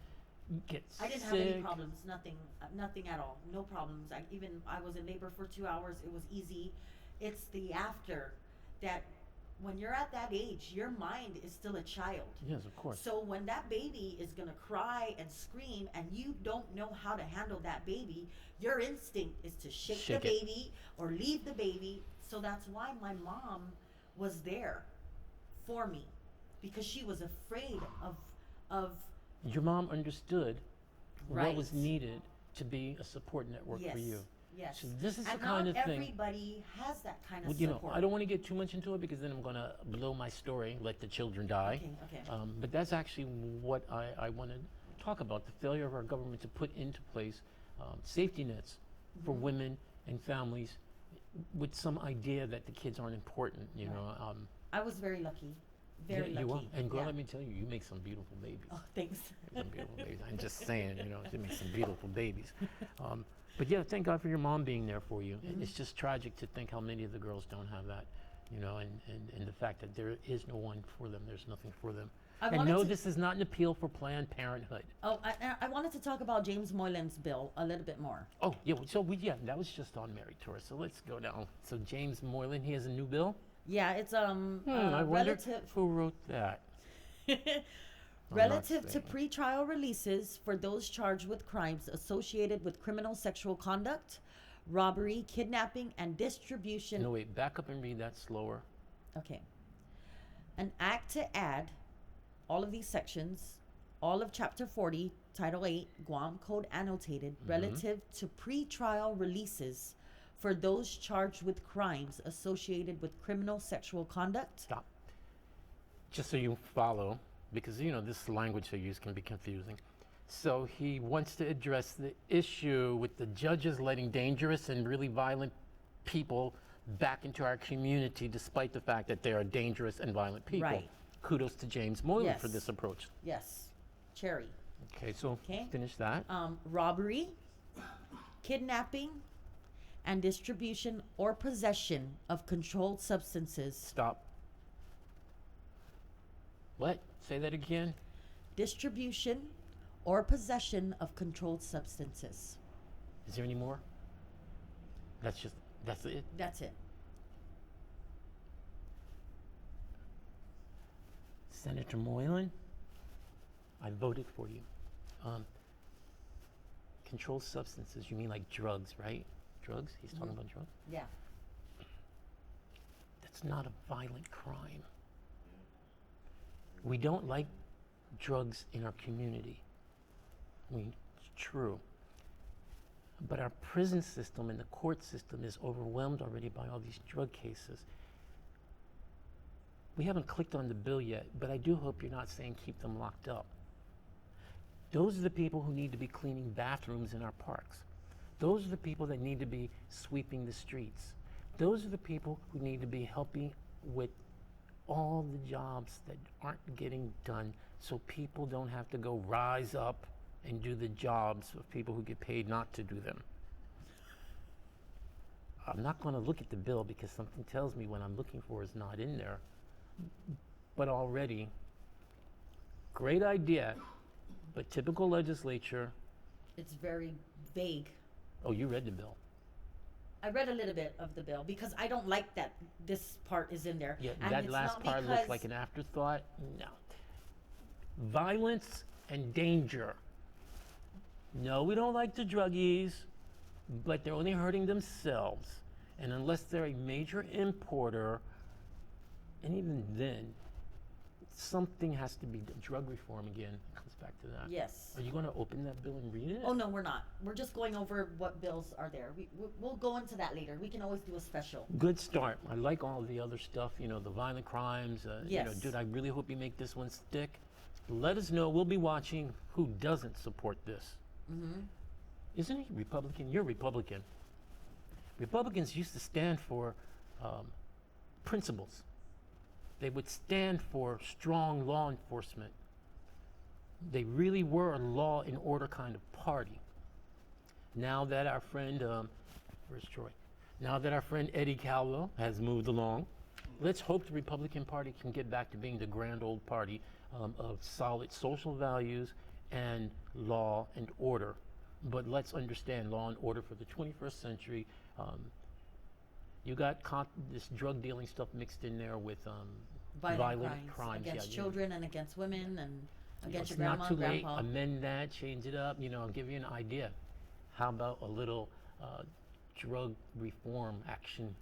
get I didn't sick. have any problems, nothing at all, no problems. I was in labor for 2 hours. It was easy. It's the after that when you're at that age, your mind is still a child. Yes, of course. So when that baby is gonna cry and scream, and you don't know how to handle that baby, your instinct is to shake the Shake it. baby or leave the baby. So that's why my mom was there for me, because she was afraid of Your mom understood what was Right. needed to be a support network yes, for you. yes. So this is And the kind of not thing. everybody has that kind of Well, you know, support. I don't want to get too much into it because then I'm going to blow my story, let the children die. Okay, okay. But that's actually what I want to talk about, the failure of our government to put into place safety nets for Mhm. women and families with some idea that the kids aren't important, you Right. know. I was very lucky. Very yeah, you are. lucky. And girl, yeah. let me tell you, you make some beautiful babies. Oh, thanks. Some beautiful babies. I'm just saying, you know, you make some beautiful babies. But yeah, thank God for your mom being there for you. Mhm. It's just tragic to think how many of the girls don't have that, you know, and the fact that there is no one for them. There's nothing for them. I And wanted no, to- this is not an appeal for Planned Parenthood. Oh, I wanted to talk about James Moylan's bill a little bit more. Oh, yeah, so that was just on Mary Torres. So let's go down. So James Moylan, he has a new bill? Yeah, it's I wonder relative who wrote that. relative to saying. pretrial releases for those charged with crimes associated with criminal sexual conduct, robbery, kidnapping, and distribution. No, wait, back up and read that slower. Okay. An act to add all of these sections, all of Chapter 40, Title 8, Guam Code Annotated, relative to pretrial releases for those charged with crimes associated with criminal sexual conduct. Stop. Just so you follow, because you know this language they use can be confusing. So he wants to address the issue with the judges letting dangerous and really violent people back into our community despite the fact that they are dangerous and violent people. Right. Kudos to James Moylan for Yes. this approach. Yes. Cherry. Okay, so Okay. finish that. Robbery, kidnapping, and distribution or possession of controlled substances. Stop. What? Say that again. Distribution or possession of controlled substances. Is there any more? That's it. That's it. Senator Moylan, I voted for you. Controlled substances, you mean like drugs, right? Drugs? He's talking about drugs? Yeah. That's not a violent crime. We don't like drugs in our community. I mean, it's true. But our prison system and the court system is overwhelmed already by all these drug cases. We haven't clicked on the bill yet, but I do hope you're not saying keep them locked up. Those are the people who need to be cleaning bathrooms in our parks. Those are the people that need to be sweeping the streets. Those are the people who need to be helping with all the jobs that aren't getting done so people don't have to go rise up and do the jobs of people who get paid not to do them. I'm not going to look at the bill because something tells me what I'm looking for is not in there. But already, great idea, but typical legislature. It's very vague. Oh, you read the bill. I read a little bit of the bill because I don't like that this part is in there. Yeah, And that it's last not part looks because- like an afterthought. No. Violence and danger. No, we don't like the druggies, but they're only hurting themselves. And unless they're a major importer, and even then, something has to be done. Drug reform again. It comes back to that. Yes. Are you going to open that bill and read it? Oh no, we're not. We're just going over what bills are there. We'll go into that later. We can always do a special. Good start. I like all the other stuff, you know, the violent crimes. You know, Yes. dude, I really hope you make this one stick. Let us know. We'll be watching who doesn't support this. Mm-hmm. Isn't he Republican? You're Republican. Republicans used to stand for principles. They would stand for strong law enforcement. They really were a law and order kind of party. Now that our friend, where's Troy? Now that our friend Eddie Caldwell has moved along, let's hope the Republican Party can get back to being the grand old party of solid social values and law and order. But let's understand law and order for the 21st century You got this drug dealing stuff mixed in there with Violent crimes yeah, against yeah. children and against women and against It's your not grandma, too late. grandpa. Amend that, change it up. I'll give you an idea. How about a little drug reform action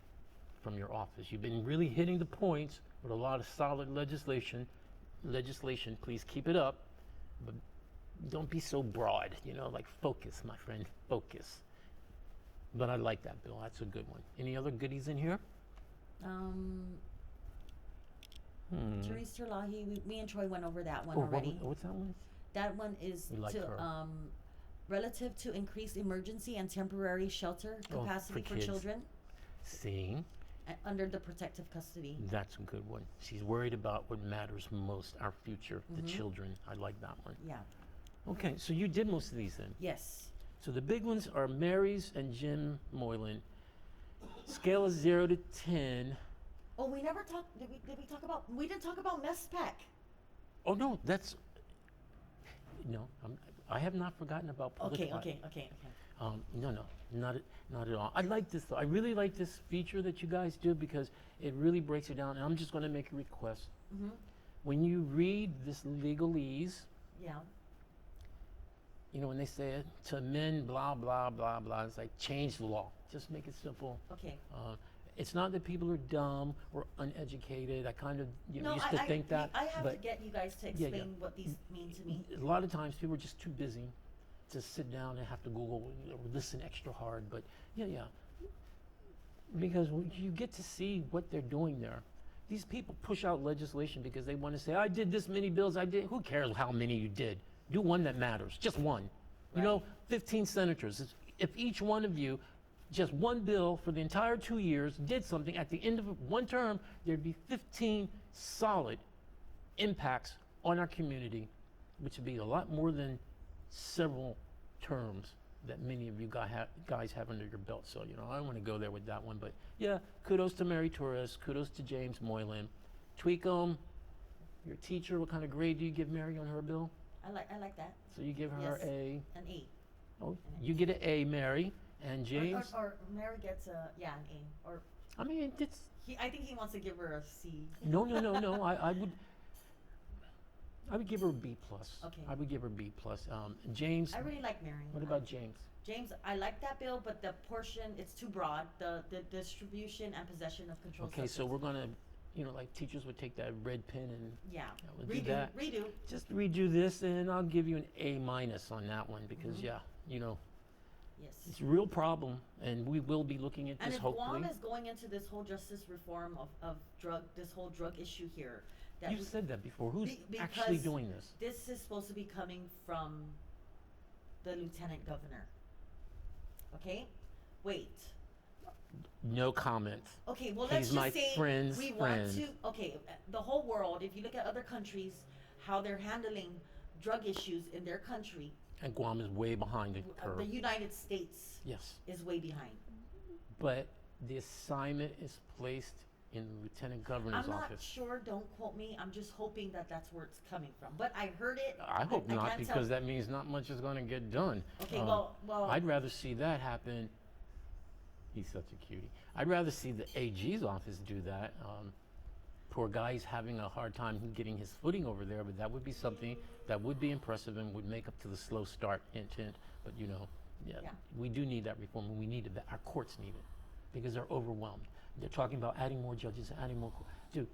from your office? You've been really hitting the points with a lot of solid legislation. Please keep it up, but don't be so broad. Like focus, my friend, focus. But I like that, Bill. That's a good one. Any other goodies in here? Therese Terlahi, me and Troy went over that one Oh, already. what's that one? That one is We like her. relative to increased emergency and temporary shelter capacity for kids. children See, under the protective custody. that's a good one. She's worried about what matters most, our future, the children. I like that one. Yeah. Okay, so you did most of these then. Yes. So the big ones are Mary's and Jim Moylan. Scale of 0 to 10. Oh, we never talked. Did we talk about? We didn't talk about MESPAC. Oh no, no. I have not forgotten about Okay. political. No, not at all. I like this though. I really like this feature that you guys do because it really breaks it down. And I'm just going to make a request. When you read this legalese, Yeah. when they say it, to amend blah blah blah blah, it's like change the law. Just make it simple. Okay. It's not that people are dumb or uneducated. I kind of No, used to think that. I have but to get you guys to Yeah, explain yeah. what these mean to me. a lot of times people are just too busy to sit down and have to Google or listen extra hard. But yeah. Because you get to see what they're doing there. These people push out legislation because they want to say, I did this many bills, I did. Who cares how many you did? Do one that matters, just one. Right. 15 senators. If each one of you, just one bill for the entire 2 years, did something, at the end of one term, there'd be 15 solid impacts on our community, which would be a lot more than several terms that many of you guys have under your belt. So, I don't want to go there with that one. But yeah, kudos to Mary Torres. Kudos to James Moylan. Tweak them. Your teacher, what kind of grade do you give Mary on her bill? I like that. So you give her Yes. an An A. you get an A, Mary. And James? Or Mary gets an A. Or I mean, it's... I think he wants to give her a C. No. I would give her a B plus. Okay. I would give her B plus. James. I really like Mary. What about James? James? I like that bill, but the portion, it's too broad. The distribution and possession of controlled Okay, so substance. we're gonna, like teachers would take that red pen and Yeah. we'll do that. Redo. Just redo this, and I'll give you an A minus on that one because Mm-hmm. Yes. it's a real problem, and we will be looking at And this if hopefully. Guam is going into this whole justice reform of this whole drug issue here, that You've said that before. Who's Be- actually because- doing this? this is supposed to be coming from the lieutenant governor. Okay? Wait. No comment. Okay, well, He's let's just my say friend's we friend. want to. Okay, the whole world. If you look at other countries, how they're handling drug issues in their country, And Guam is way behind the curve. the United States Yes. is way behind. But the assignment is placed in the lieutenant governor's I'm not office. sure. Don't quote me. I'm just hoping that that's where it's coming from. But I heard it. I hope not, can't because tell. that means not much is going to get done. Okay, well, I'd rather see that happen. He's such a cutie. I'd rather see the AG's office do that. Poor guy's having a hard time getting his footing over there, but that would be something that would be impressive and would make up to the slow start intent. But yeah, we do need that reform, and we need it. Our courts need it because they're overwhelmed. They're talking about adding more judges, adding more. Dude,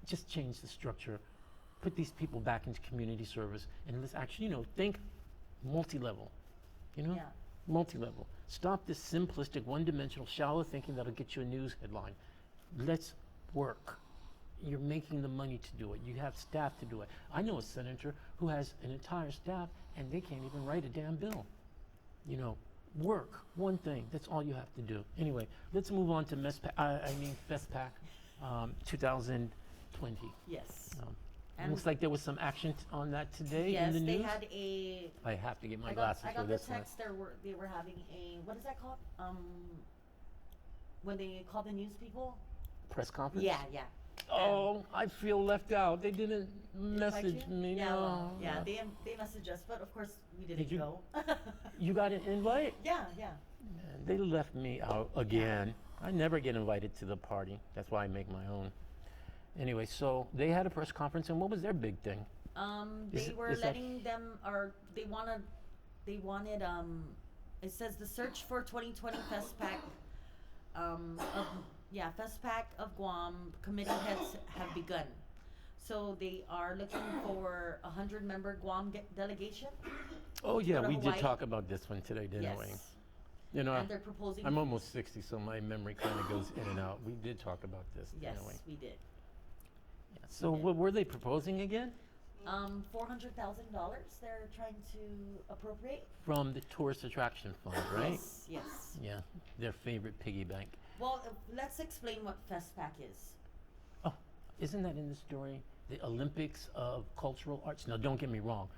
just change the structure. Put these people back into community service, and let's actually, think multi-level. Yeah. Multi-level. Stop this simplistic, one-dimensional, shallow thinking that'll get you a news headline. Let's work. You're making the money to do it. You have staff to do it. I know a senator who has an entire staff, and they can't even write a damn bill. Work. One thing. That's all you have to do. Anyway, let's move on to FESPAC 2020. Yes. It looks like there was some action on that today Yes, in the news. they had a. I have to get my I glasses got for the this one. text. They were having a, what is that called? When they call the news people. Press conference? Yeah. Oh, I feel left out. They didn't Invite message you? me. Yeah, No. well, yeah. They messaged us, but of course we didn't Did you- go. You got an invite? Yeah. Man, they left me out again. I never get invited to the party. That's why I make my own. Anyway, so they had a press conference, and what was their big thing? They it- were is that- letting them, or they wanted, it says the search for 2020 FestPac, FestPac of Guam committee heads have begun. So they are looking for a 100-member Guam delegation. Oh yeah, go to we did Hawaii. talk about this one today, didn't we? Yes. You know, And they're proposing. I'm almost 60, so my memory kind of goes in and out. We did talk about this, Yes, didn't we? we did. Yeah. So did. what were they proposing again? $400,000 they're trying to appropriate. From the tourist attraction fund, right? Yes, yes. Yeah, their favorite piggy bank. Well, let's explain what FestPac is. Oh, isn't that in the story? The Olympics of Cultural Arts. Now, don't get me wrong.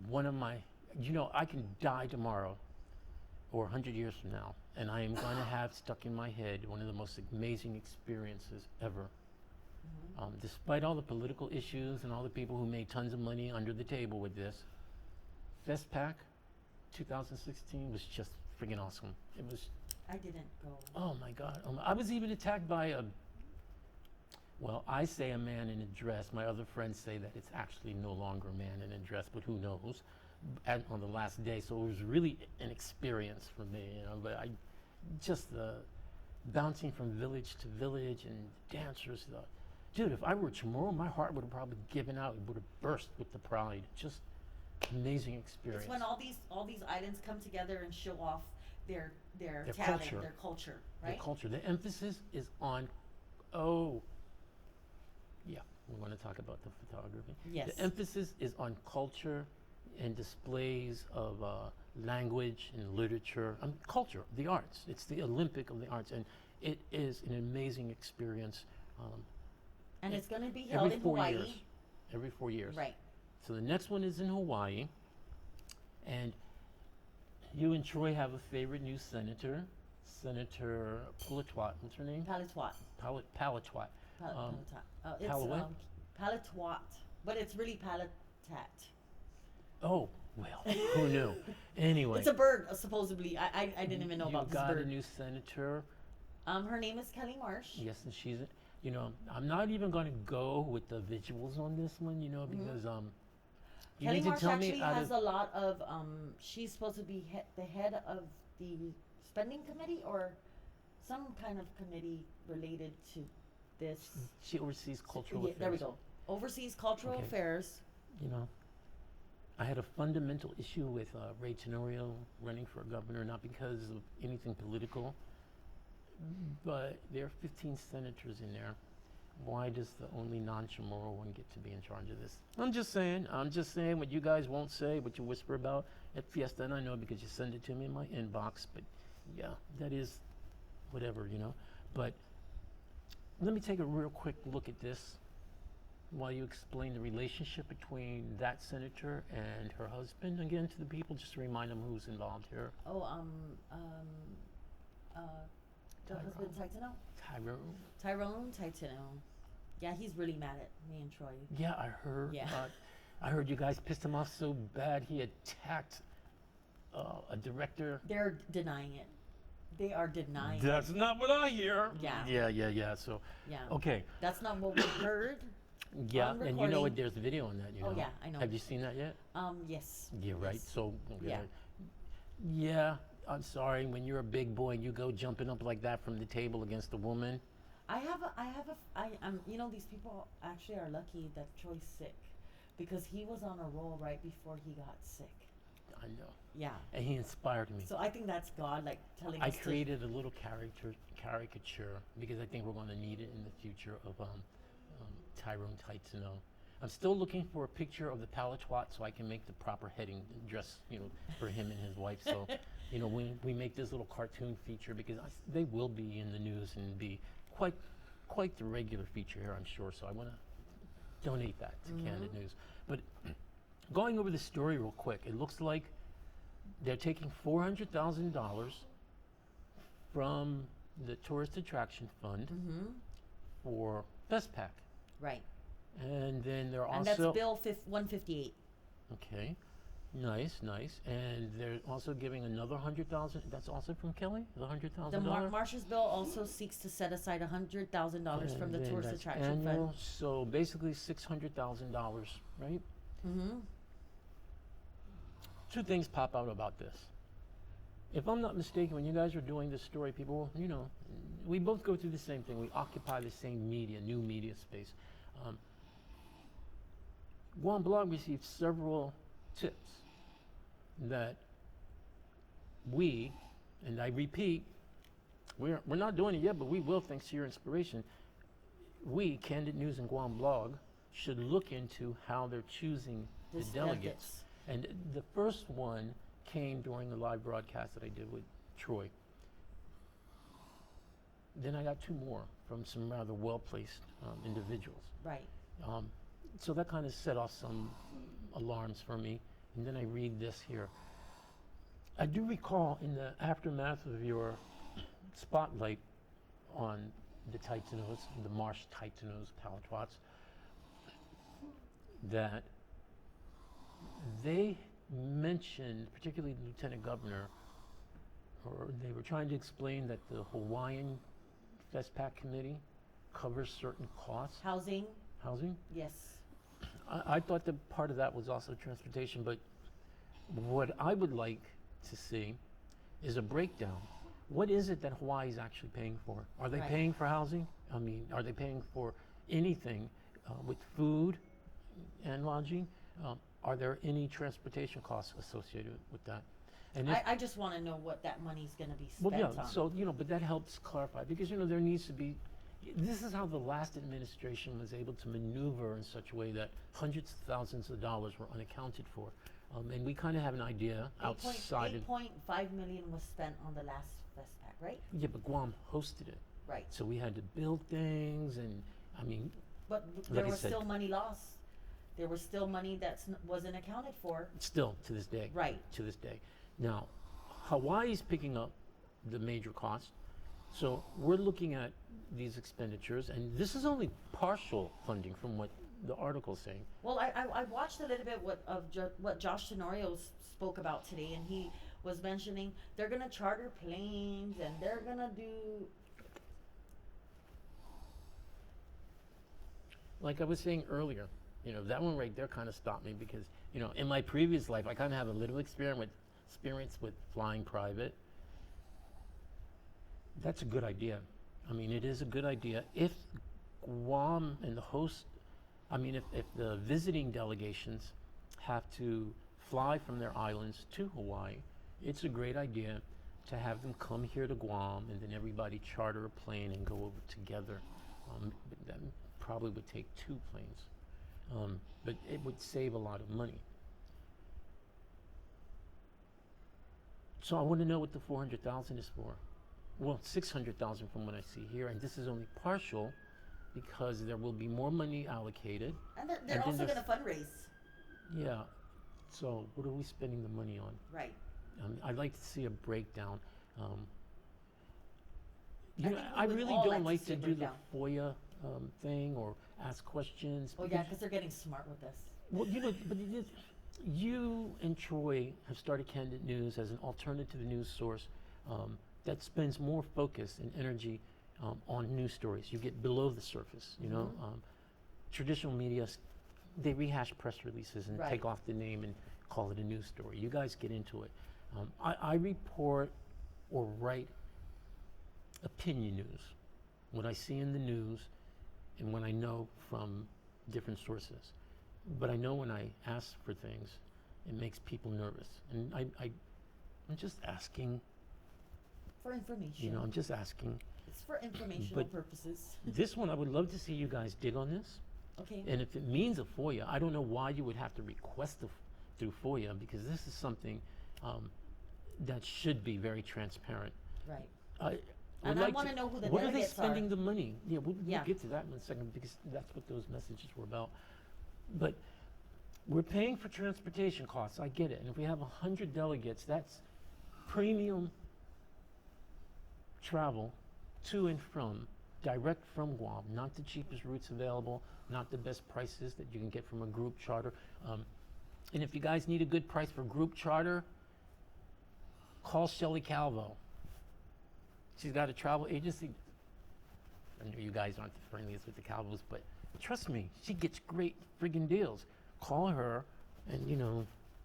One of my, I can die tomorrow or 100 years from now, and I am going to have stuck in my head one of the most amazing experiences ever. Despite all the political issues and all the people who made tons of money under the table with this, FestPac 2016 was just freaking awesome. It was, I didn't go. oh my God. I was even attacked by well, I say a man in a dress. My other friends say that it's actually no longer a man in a dress, but who knows, on the last day. So it was really an experience for me, but just bouncing from village to village and dancers. Dude, if I were Chamorro, my heart would have probably given out. It would have burst with the pride. Just amazing experience. It's when all these islands come together and show off their talent, culture. their culture, right? The culture. The emphasis is on, we want to talk about the photography. Yes. The emphasis is on culture and displays of language and literature. Culture, the arts. It's the Olympic of the arts, and it is an amazing experience. And it's going to be held in 4 Hawaii. years. Every 4 years. Right. So the next one is in Hawaii, and you and Troy have a favorite new senator, Senator Palatois. What's her name? Palatois. Palatois. It's Palawet? Palatois, but it's really Palatat. Oh, well, who knew? Anyway. It's a bird, supposedly. I didn't even know about You this got bird. a new senator. Her name is Kelly Marsh. Yes, and she's, I'm not even going to go with the visuals on this one, because you Kelly need to Marsh tell actually me out has of a lot of. She's supposed to be the head of the spending committee or some kind of committee related to this. she oversees cultural affairs. There we go. Oversees cultural Okay. affairs. I had a fundamental issue with Ray Tenorio running for governor, not because of anything political, but there are 15 senators in there. Why does the only non-Chamorro one get to be in charge of this? I'm just saying what you guys won't say, what you whisper about at Fiesta, and I know because you send it to me in my inbox, but yeah, that is whatever, But let me take a real quick look at this while you explain the relationship between that senator and her husband again to the people, just to remind them who's involved here. Oh, the husband Tyrone Titano. Yeah, he's really mad at me and Troy. Yeah, I heard. Yeah. I heard you guys pissed him off so bad he attacked a director. They're denying it. They are denying That's it. not what I hear. Yeah. Yeah. So, Yeah. okay. That's not what we heard. Yeah, On and you know what? recording. There's a video on that. Oh, yeah, I know. Have you seen that yet? Yes. Yeah, right. Yes. So, Yeah. Yeah, I'm sorry. When you're a big boy and you go jumping up like that from the table against a woman. These people actually are lucky that Troy's sick because he was on a roll right before he got sick. I know. Yeah. And he inspired me. So I think that's God, telling us I to. created a little caricature because I think we're going to need it in the future of Tyrone Titano. I'm still looking for a picture of the Palatois so I can make the proper heading dress, for him and his wife. So, when we make this little cartoon feature, because they will be in the news and be quite the regular feature here, I'm sure. So I want to donate that to Kandit News. But going over the story real quick, it looks like they're taking $400,000 from the Tourist Attraction Fund for FestPac. Right. And then they're And also that's Bill 158. okay. Nice, nice. And they're also giving another 100,000. That's also from Kelly, the $100,000. The Marsh's bill also seeks to set aside $100,000 from the And then tourist that's attraction annual, fund. so basically $600,000, right? Mm-hmm. Two things pop out about this. If I'm not mistaken, when you guys were doing this story, people, we both go through the same thing. We occupy the same media, new media space. Guam Blog received several tips that we, and I repeat, we're not doing it yet, but we will thanks to your inspiration. We, Kandit News and Guam Blog, should look into how they're choosing the delegates. And the first one came during the live broadcast that I did with Troy. Then I got two more from some rather well-placed individuals. Right. So that kind of set off some alarms for me. And then I read this here. I do recall in the aftermath of your spotlight on the Taitanos, the Marsh Taitanos Palatois, that they mentioned, particularly the Lieutenant Governor, or they were trying to explain that the Hawaiian FESPAC committee covers certain costs. Housing? Yes. Yes. I thought that part of that was also transportation, but what I would like to see is a breakdown. What is it that Hawaii is actually paying for? Are they Right. paying for housing? I mean, are they paying for anything with food and lodging? Are there any transportation costs associated with that? And I just want to know what that money's going to be spent well, yeah, on. so, but that helps clarify because, there needs to be, this is how the last administration was able to maneuver in such a way that hundreds of thousands of dollars were unaccounted for. And we kind of have an idea outside of, 8.5 million was spent on the last FESPAC, right? yeah, but Guam hosted it. Right. So we had to build things and, I mean, But Like there I was said- still money lost. There was still money that wasn't accounted for. still to this day. Right. To this day. Now, Hawaii's picking up the major costs. So we're looking at these expenditures, and this is only partial funding from what the article's saying. Well, I watched a little bit what Josh Tenorio spoke about today, and he was mentioning they're going to charter planes and they're going to do. Like I was saying earlier, that one right there kind of stopped me because, in my previous life, I kind of have a little experience with flying private. That's a good idea. I mean, it is a good idea. If Guam and the host, if the visiting delegations have to fly from their islands to Hawaii, it's a great idea to have them come here to Guam and then everybody charter a plane and go over together. That probably would take two planes. But it would save a lot of money. So I want to know what the 400,000 is for. Well, 600,000 from what I see here, and this is only partial because there will be more money allocated. And they're And then also going to there's- fundraise. Yeah. So what are we spending the money on? Right. I'd like to see a breakdown. think I we would really all don't like like to to see a do the breakdown. FOIA thing or ask questions. Oh, yeah, because they're getting smart with this. Well, but you and Troy have started Kandit News as an alternative news source that spends more focus and energy on news stories. You get below the surface, traditional media, they rehash press releases and Right. take off the name and call it a news story. You guys get into it. I report or write opinion news, what I see in the news and what I know from different sources. But I know when I ask for things, it makes people nervous. And I'm just asking, For information. I'm just asking. It's for informational But- purposes. This one, I would love to see you guys dig on this. Okay. And if it means a FOIA, I don't know why you would have to request through FOIA, because this is something that should be very transparent. Right. I would And I like wanna know who the What are they delegates are. spending the money? Yeah, we'll Yeah. get to that in a second, because that's what those messages were about. But we're paying for transportation costs, I get it. And if we have 100 delegates, that's premium travel to and from, direct from Guam, not the cheapest routes available, not the best prices that you can get from a group charter. And if you guys need a good price for group charter, call Shelly Calvo. She's got a travel agency. I know you guys aren't the friendliest with the Calvos, but trust me, she gets great friggin' deals. Call her, and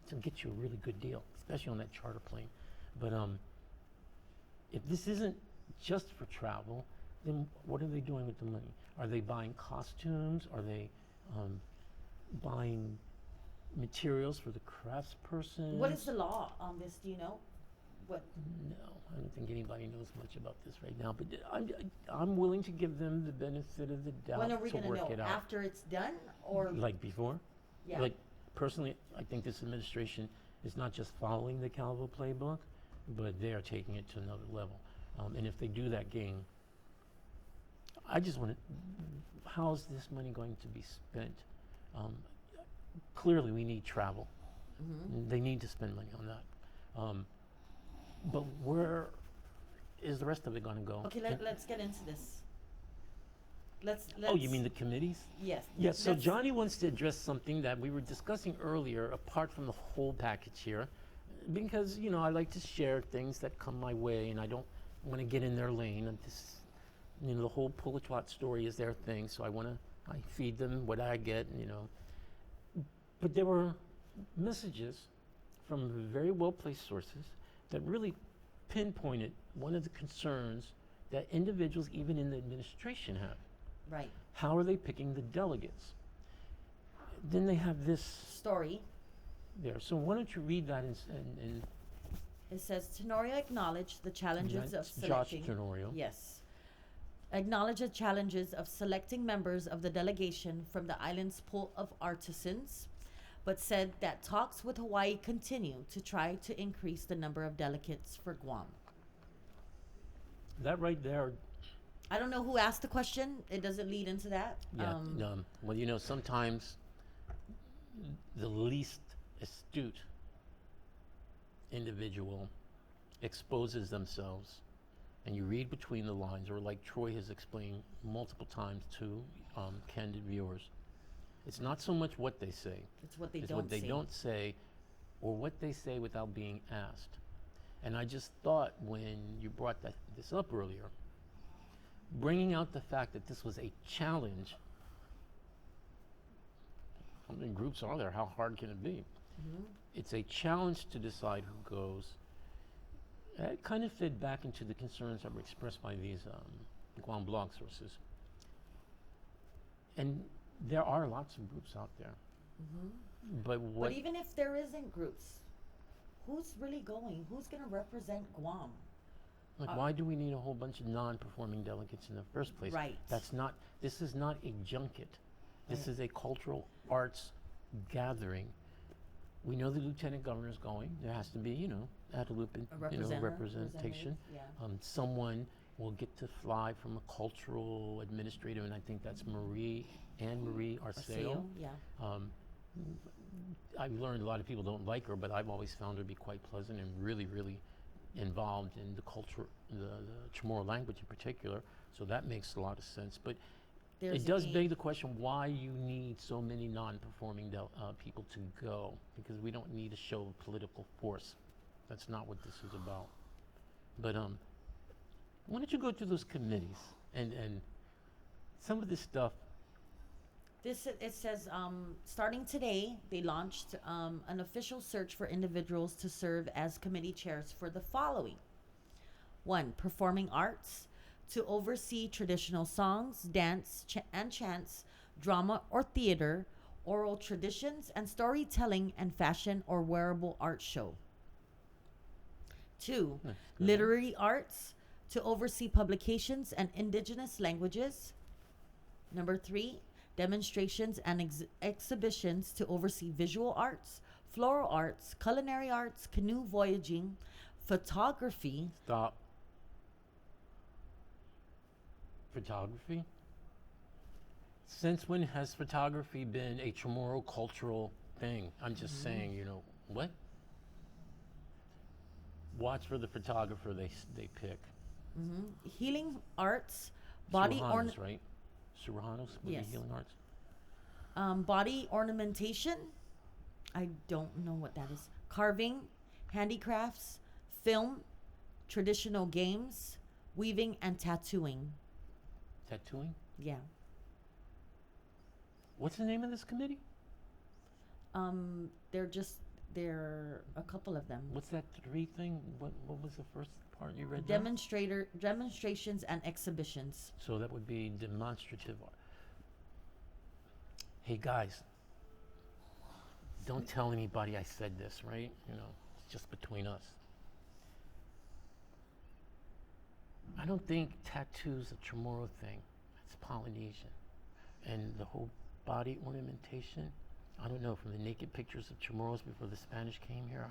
she'll get you a really good deal, especially on that charter plane. But if this isn't just for travel, then what are they doing with the money? Are they buying costumes? Are they buying materials for the craftsperson? What is the law on this? Do you know? What? No, I don't think anybody knows much about this right now. But I'm willing to give them the benefit of the doubt When are we to gonna work know? it out. After it's done, or Like before? yeah? Like personally, I think this administration is not just following the Calvo playbook, but they are taking it to another level. And if they do that, gang, I just want to. How's this money going to be spent? Clearly, we need travel. Mm-hmm. They need to spend money on that. But where is the rest of it going to go? Okay, let's get into this. Let's. Oh, you mean the committees? Yes. Yes, so let's- Johnny wants to address something that we were discussing earlier, apart from the whole package here, because, I like to share things that come my way, and I don't want to get in their lane. And this, the whole pull a twat story is their thing, so I feed them what I get, But there were messages from very well-placed sources that really pinpointed one of the concerns that individuals, even in the administration, have. Right. How are they picking the delegates? Then they have this Story. there. So why don't you read that and It says Tenorio acknowledged the challenges of that's Josh selecting. Tenorio. Yes. Acknowledge the challenges of selecting members of the delegation from the island's pool of artisans, but said that talks with Hawaii continue to try to increase the number of delegates for Guam. That right there, I don't know who asked the question. It doesn't lead into that. yeah. Well, sometimes the least astute individual exposes themselves, and you read between the lines, or like Troy has explained multiple times to candid viewers. It's not so much what they say, It's what they it's don't what they say. don't say, or what they say without being asked. And I just thought when you brought this up earlier, bringing out the fact that this was a challenge. How many groups are there? How hard can it be? Mhm. It's a challenge to decide who goes. It kind of fed back into the concerns that were expressed by these Guam blog sources. And there are lots of groups out there. Mhm. But what? But even if there isn't groups, who's really going? Who's going to represent Guam? Why do we need a whole bunch of non-performing delegates in the first place? Right. This is not a junket. This Right. is a cultural arts gathering. We know the lieutenant governor's going. There has to be, Adelupe, A representative. representation. Yeah. Someone will get to fly from a cultural administrator, and I think that's Marie Arceo. Arceo, yeah. I've learned a lot of people don't like her, but I've always found her to be quite pleasant and really, really involved in the culture, the Chamorro language in particular. So that makes a lot of sense. But There's it does a- beg the question why you need so many non-performing people to go, because we don't need a show of political force. That's not what this is about. But why don't you go through those committees and some of this stuff. It says starting today, they launched an official search for individuals to serve as committee chairs for the following: 1. Performing arts, to oversee traditional songs, dance, and chants, drama or theater, oral traditions and storytelling, and fashion or wearable art show. 2. That's good. Literary arts, to oversee publications and indigenous languages. Number 3, demonstrations and exhibitions, to oversee visual arts, floral arts, culinary arts, canoe voyaging, photography. Stop. Photography? Since when has photography been a Chamorro cultural thing? I'm just saying, what? Watch for the photographer they pick. Healing arts, body Suruhanos, right? Suruhanos would Yes. be healing arts. body ornamentation, I don't know what that is. Carving, handicrafts, film, traditional games, weaving, and tattooing. Tattooing? Yeah. What's the name of this committee? They're just they're a couple of them. What's that three thing? What was the first part you read there? Demonstrations and exhibitions. So that would be demonstrative art. Hey guys, don't tell anybody I said this, right? You know, it's just between us. I don't think tattoos a Chamorro thing. It's Polynesian. And the whole body ornamentation, I don't know, from the naked pictures of Chamorros before the Spanish came here,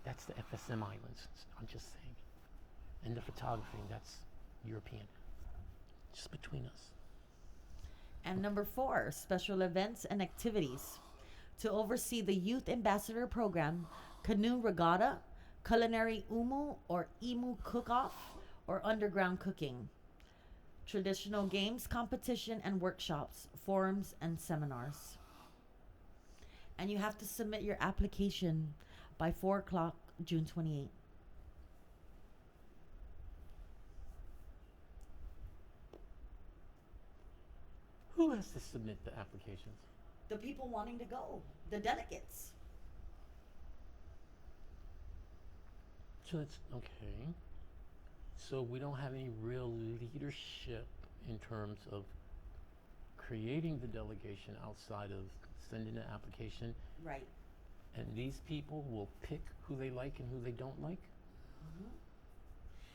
that's the FSM Islands, I'm just saying. And the photography, that's European. Just between us. And number 4, special events and activities. To oversee the Youth Ambassador Program, canoe regatta, culinary umu or emu cook-off, or underground cooking. Traditional games competition and workshops, forums and seminars. And you have to submit your application by 4 o'clock, June 28th. Who has to submit the applications? The people wanting to go, the delegates. So it's okay. So we don't have any real leadership in terms of creating the delegation outside of sending an application, Right. and these people will pick who they like and who they don't like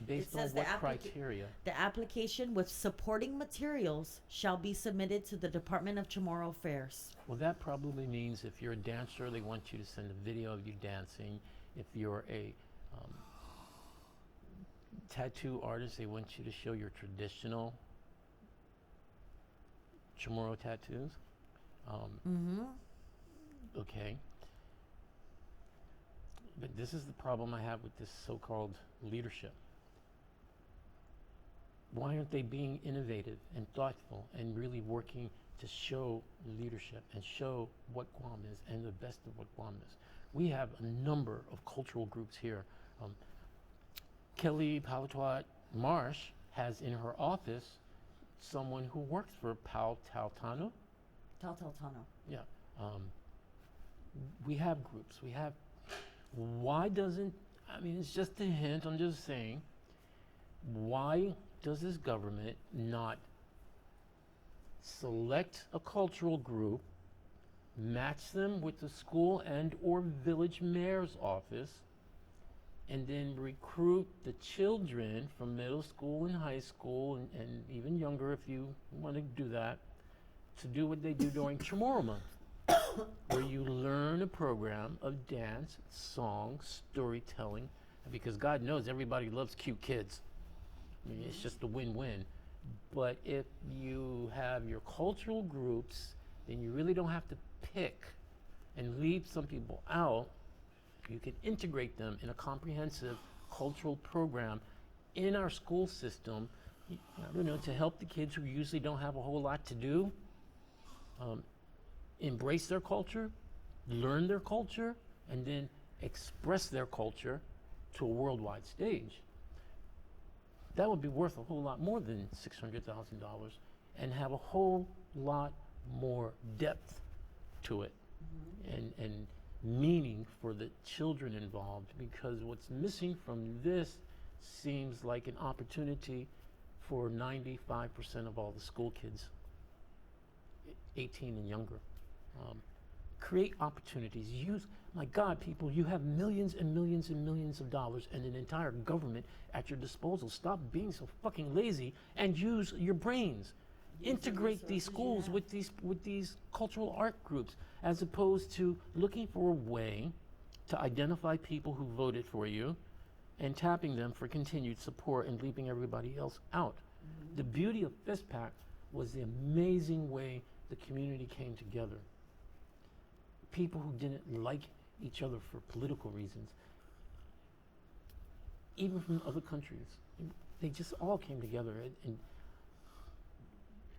based on says what criteria. The application with supporting materials shall be submitted to the Department of Chamorro Affairs. Well, that probably means if you're a dancer, they want you to send a video of you dancing. If you're a tattoo artist, they want you to show your traditional Chamorro tattoos. Okay. But this is the problem I have with this so-called leadership. Why aren't they being innovative and thoughtful and really working to show leadership and show what Guam is and the best of what Guam is? We have a number of cultural groups here. Kelly Palatuat Marsh has in her office someone who works for Pal Tautano. Tano. Yeah. We have groups. We have. Why doesn't, I mean, it's just a hint, I'm just saying, why does this government not select a cultural group, match them with the school and or village mayor's office, and then recruit the children from middle school and high school and even younger if you want to do that, to do what they do during Chamorro Month, where you learn a program of dance, song, storytelling, because God knows everybody loves cute kids. I mean, it's just a win-win. But if you have your cultural groups, then you really don't have to pick and leave some people out. You can integrate them in a comprehensive cultural program in our school system, I don't know, to help the kids who usually don't have a whole lot to do, embrace their culture, learn their culture, and then express their culture to a worldwide stage. That would be worth a whole lot more than $600,000 and have a whole lot more depth to it and meaning for the children involved, because what's missing from this seems like an opportunity for 95% of all the school kids, 18 and younger. Create opportunities. Use, my God, people, you have millions and millions and millions of dollars and an entire government at your disposal. Stop being so fucking lazy and use your brains. Integrate these schools with these cultural art groups, as opposed to looking for a way to identify people who voted for you and tapping them for continued support and leaving everybody else out. The beauty of FISPAC was the amazing way the community came together. People who didn't like each other for political reasons, even from other countries, they just all came together. And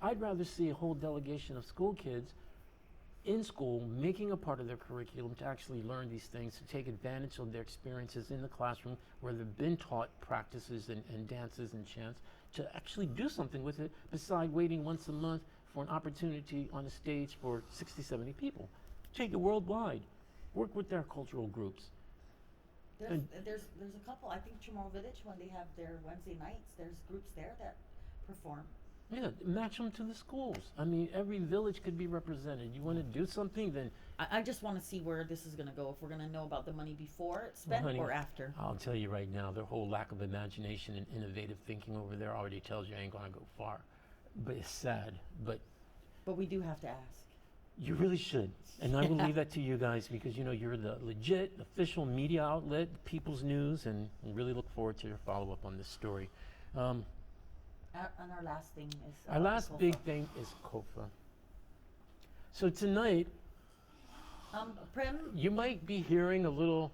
I'd rather see a whole delegation of school kids in school, making a part of their curriculum to actually learn these things, to take advantage of their experiences in the classroom where they've been taught practices and dances and chants, to actually do something with it beside waiting once a month for an opportunity on a stage for 60, 70 people. Take it worldwide. Work with their cultural groups. There's a couple. I think Chamorro Village, when they have their Wednesday nights, there's groups there that perform. Yeah, match them to the schools. I mean, every village could be represented. You want to do something, then I just want to see where this is going to go. If we're going to know about the money before it's spent honey, or after. I'll tell you right now, their whole lack of imagination and innovative thinking over there already tells you I ain't gonna go far. But it's sad. But But we do have to ask. you really should. And I will leave that to you guys because you know you're the legit official media outlet, People's News, and I really look forward to your follow-up on this story. And our last thing is. Our last Kofa. big thing is Kofa. So tonight, Prim, you might be hearing a little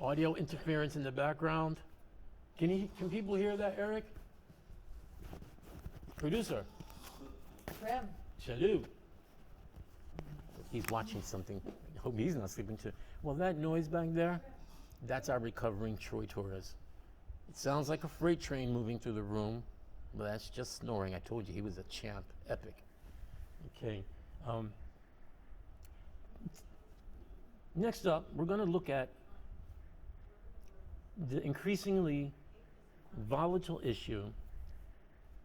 audio interference in the background. Can people hear that, Eric? Producer, Prim. Chalu. He's watching something. I hope he's not sleeping too. Well, that noise back there, that's our recovering Troy Torres. It sounds like a freight train moving through the room, but that's just snoring. I told you he was a champ, epic. Okay. Next up, we're going to look at the increasingly volatile issue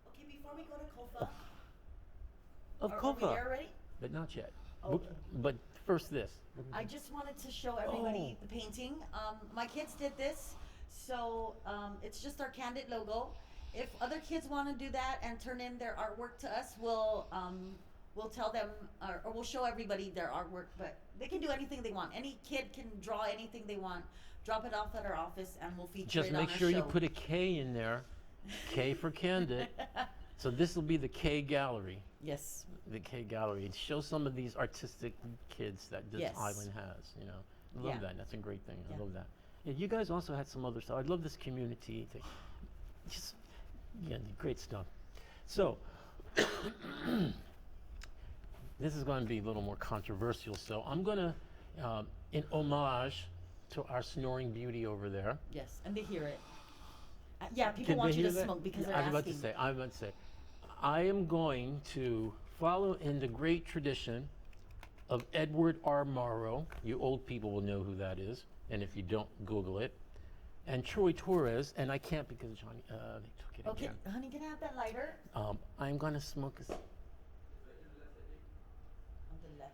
Okay, before we go to Kofa. of Are we Kofa, there already? but not yet. Okay. But first this. I just wanted to show everybody the painting. My kids did this, so it's just our Kandit logo. If other kids want to do that and turn in their artwork to us, we'll tell them or we'll show everybody their artwork. But they can do anything they want. Any kid can draw anything they want. Drop it off at our office, and we'll feature Just it on make our sure show. you put a K in there. K for Kandit. So this will be the K Gallery. Yes. The K Gallery. And show some of these artistic kids that this Yes. island has, you know. I love Yeah. that. That's a great thing. Yeah. I love that. Yeah, you guys also had some other stuff. I love this community thing. Just, yeah, great stuff. So, this is going to be a little more controversial. So I'm going to, in homage to our snoring beauty over there. Yes, and they hear it. Yeah, people Can want they you hear to that? smoke because they're I was about asking. to say, I was about to say, I am going to follow in the great tradition of Edward R. Morrow. You old people will know who that is, and if you don't, Google it. And Troy Torres, and I can't because Johnny, they took it Okay, again. honey, can I have that lighter? I'm going to smoke a, On the left.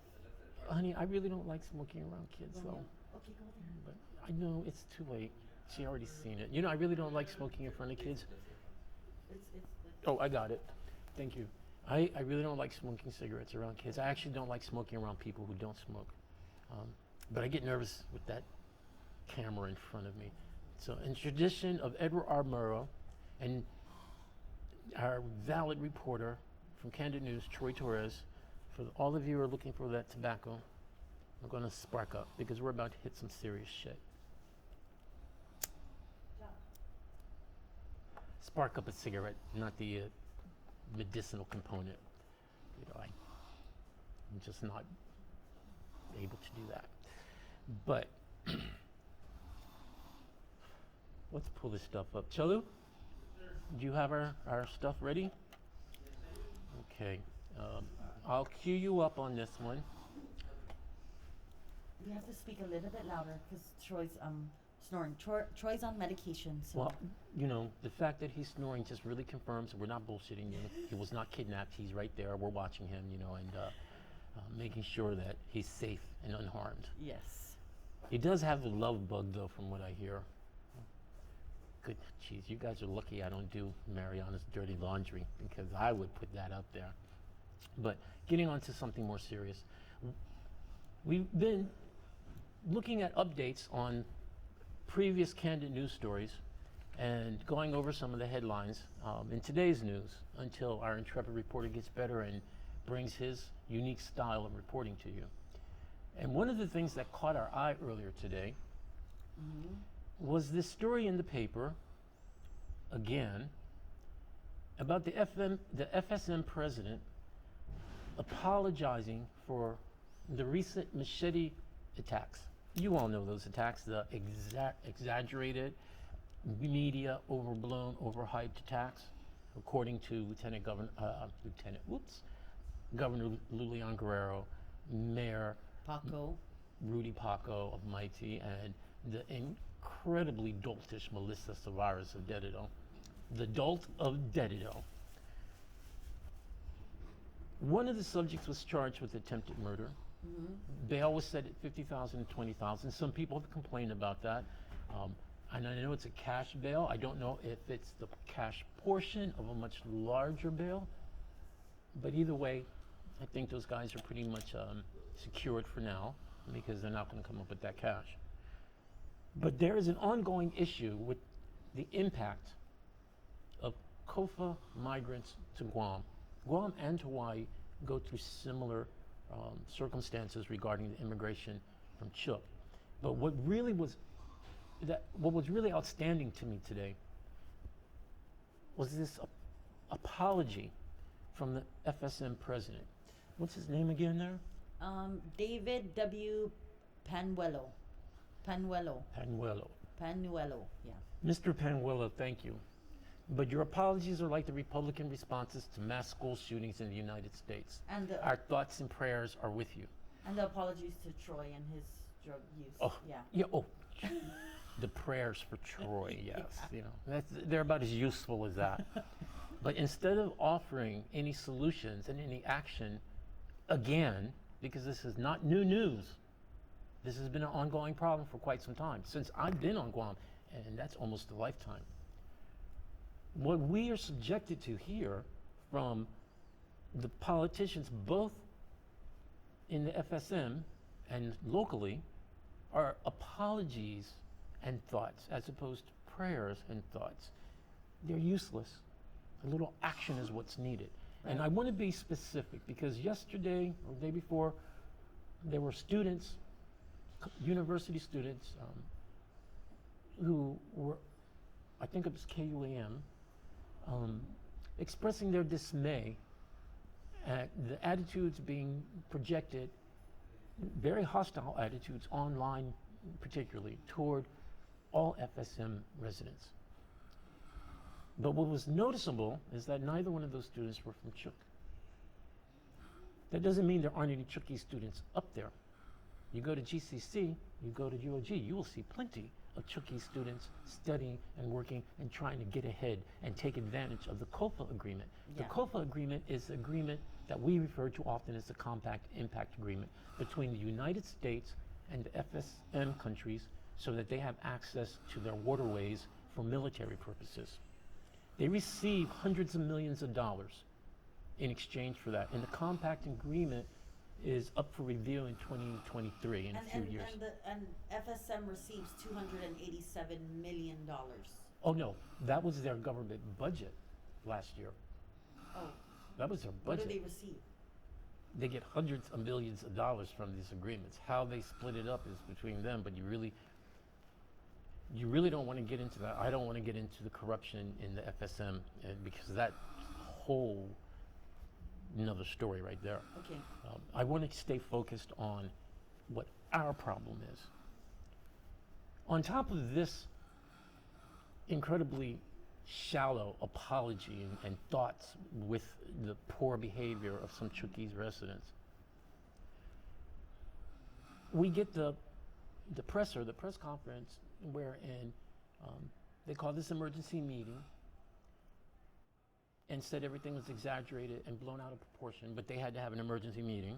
honey, I really don't like smoking around kids, Go though. here. Okay, go there. But I know it's too late. She already seen it. You know, I really don't like smoking in front of kids. It's Oh, I got it. Thank you. I really don't like smoking cigarettes around kids. I actually don't like smoking around people who don't smoke. But I get nervous with that camera in front of me. So in tradition of Edward R. Murrow and our valid reporter from Kandit News, Troy Torres, for all of you who are looking for that tobacco, I'm going to spark up because we're about to hit some serious shit. Spark up a cigarette, not the medicinal component. You know, I'm just not able to do that. But let's pull this stuff up. Chalu, do you have our stuff ready? Okay. I'll cue you up on this one. We have to speak a little bit louder because Troy's snoring. Troy's on medication, so. Well, you know, the fact that he's snoring just really confirms we're not bullshitting you. He was not kidnapped. He's right there. We're watching him, you know, and making sure that he's safe and unharmed. Yes. He does have the love bug, though, from what I hear. Good, geez, you guys are lucky I don't do Mariana's dirty laundry because I would put that up there. But getting on to something more serious, we've been looking at updates on previous Kandit news stories and going over some of the headlines in today's news until our intrepid reporter gets better and brings his unique style of reporting to you. And one of the things that caught our eye earlier today was this story in the paper, again, about the FSM president apologizing for the recent machete attacks. You all know those attacks, the exaggerated, media overblown, overhyped attacks, according to Governor Lulian Guerrero, Mayor Paco. Rudy Paco of Mighty, and the incredibly doltish Melissa Tavares of Dedido. The dolt of Dedido. One of the subjects was charged with attempted murder. Bail was set at 50,000 and 20,000. Some people have complained about that. And I know it's a cash bail. I don't know if it's the cash portion of a much larger bail. But either way, I think those guys are pretty much secured for now because they're not going to come up with that cash. But there is an ongoing issue with the impact of COFA migrants to Guam. Guam and Hawaii go through similar circumstances regarding the immigration from Chuuk. But what was really outstanding to me today was this apology from the FSM president. What's his name again there? David W. Panuelo. Panuelo. Panuelo, yeah. Mr. Panuelo, thank you. But your apologies are like the Republican responses to mass school shootings in the United States. And Our thoughts and prayers are with you. and the apologies to Troy and his drug use. Oh, Yeah. The prayers for Troy, yes. You know, they're about as useful as that. But instead of offering any solutions and any action, again, because this is not new news, this has been an ongoing problem for quite some time, since I've been on Guam, and that's almost a lifetime. What we are subjected to here from the politicians, both in the FSM and locally, are apologies and thoughts as opposed to prayers and thoughts. They're useless. A little action is what's needed. Right. And I want to be specific because yesterday or the day before, there were students, university students, who were, I think it was KUAM, expressing their dismay at the attitudes being projected, very hostile attitudes online particularly, toward all FSM residents. But what was noticeable is that neither one of those students were from Chuuk. That doesn't mean there aren't any Chookie students up there. You go to GCC, you go to UOG, you will see plenty of Chookie students studying and working and trying to get ahead and take advantage of the COFA agreement. Yeah. The COFA agreement is the agreement that we refer to often as the Compact Impact Agreement between the United States and the FSM countries so that they have access to their waterways for military purposes. They receive hundreds of millions of dollars in exchange for that. And the Compact Agreement is up for review in 2023 in a few years. And FSM receives $287 million. Oh no, that was their government budget last year. Oh, That was their what budget. do they receive? They get hundreds of millions of dollars from these agreements. How they split it up is between them, but you really don't want to get into that. I don't want to get into the corruption in the FSM because that whole another story right there. Okay. I want to stay focused on what our problem is. On top of this incredibly shallow apology and thoughts with the poor behavior of some Chuukese residents, we get the press conference wherein they called this emergency meeting and said everything was exaggerated and blown out of proportion, but they had to have an emergency meeting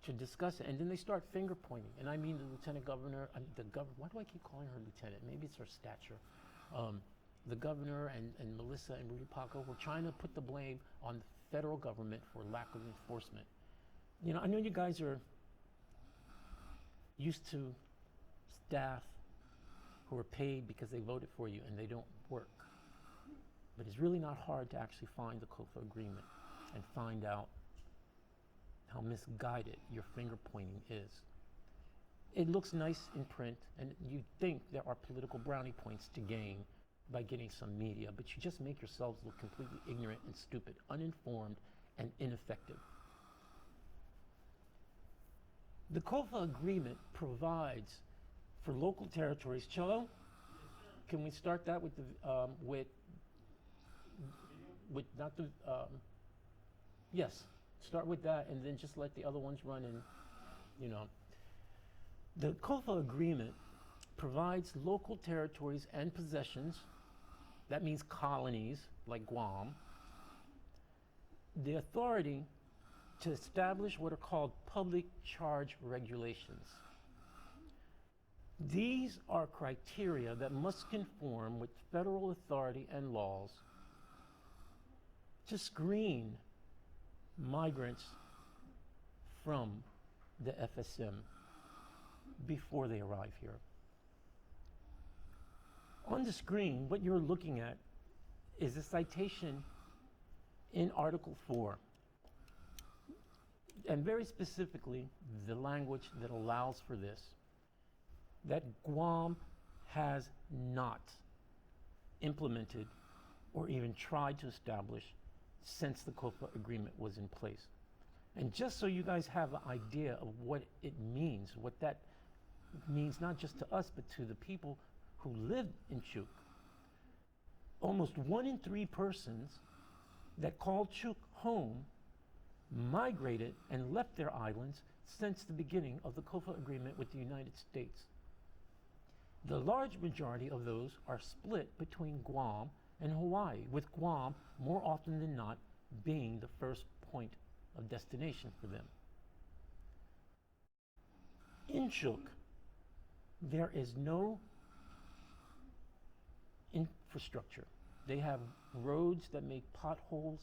to discuss it. And then they start finger pointing. And I mean the lieutenant governor, why do I keep calling her lieutenant? Maybe it's her stature. The governor and Melissa and Rudy Paco were trying to put the blame on the federal government for lack of enforcement. You know, I know you guys are used to staff who are paid because they voted for you and they don't work. But it's really not hard to actually find the COFA agreement and find out how misguided your finger pointing is. It looks nice in print, and you think there are political brownie points to gain by getting some media, but you just make yourselves look completely ignorant and stupid, uninformed and ineffective. The COFA agreement provides for local territories. Cello, can we start that with the with not the yes, start with that and then just let the other ones run and you know. The COFA agreement provides local territories and possessions, that means colonies like Guam, the authority to establish what are called public charge regulations. These are criteria that must conform with federal authority and laws to screen migrants from the FSM before they arrive here. On the screen, what you're looking at is a citation in Article 4, and very specifically, the language that allows for this, that Guam has not implemented or even tried to establish since the COFA agreement was in place. And just so you guys have an idea of what it means, what that means not just to us, but to the people who live in Chuuk, almost 1 in 3 persons that called Chuuk home migrated and left their islands since the beginning of the COFA agreement with the United States. The large majority of those are split between Guam and Hawaii, with Guam more often than not being the first point of destination for them. In Chuuk, there is no infrastructure. They have roads that make potholes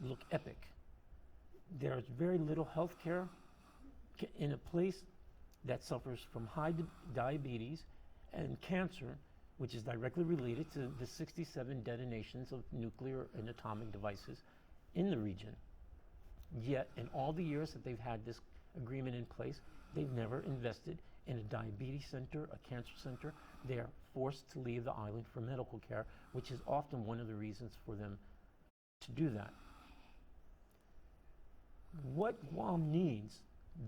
look epic. There's very little health care in a place that suffers from high diabetes and cancer, which is directly related to the 67 detonations of nuclear and atomic devices in the region. Yet, in all the years that they've had this agreement in place, they've never invested in a diabetes center, a cancer center. They are forced to leave the island for medical care, which is often one of the reasons for them to do that. What Guam needs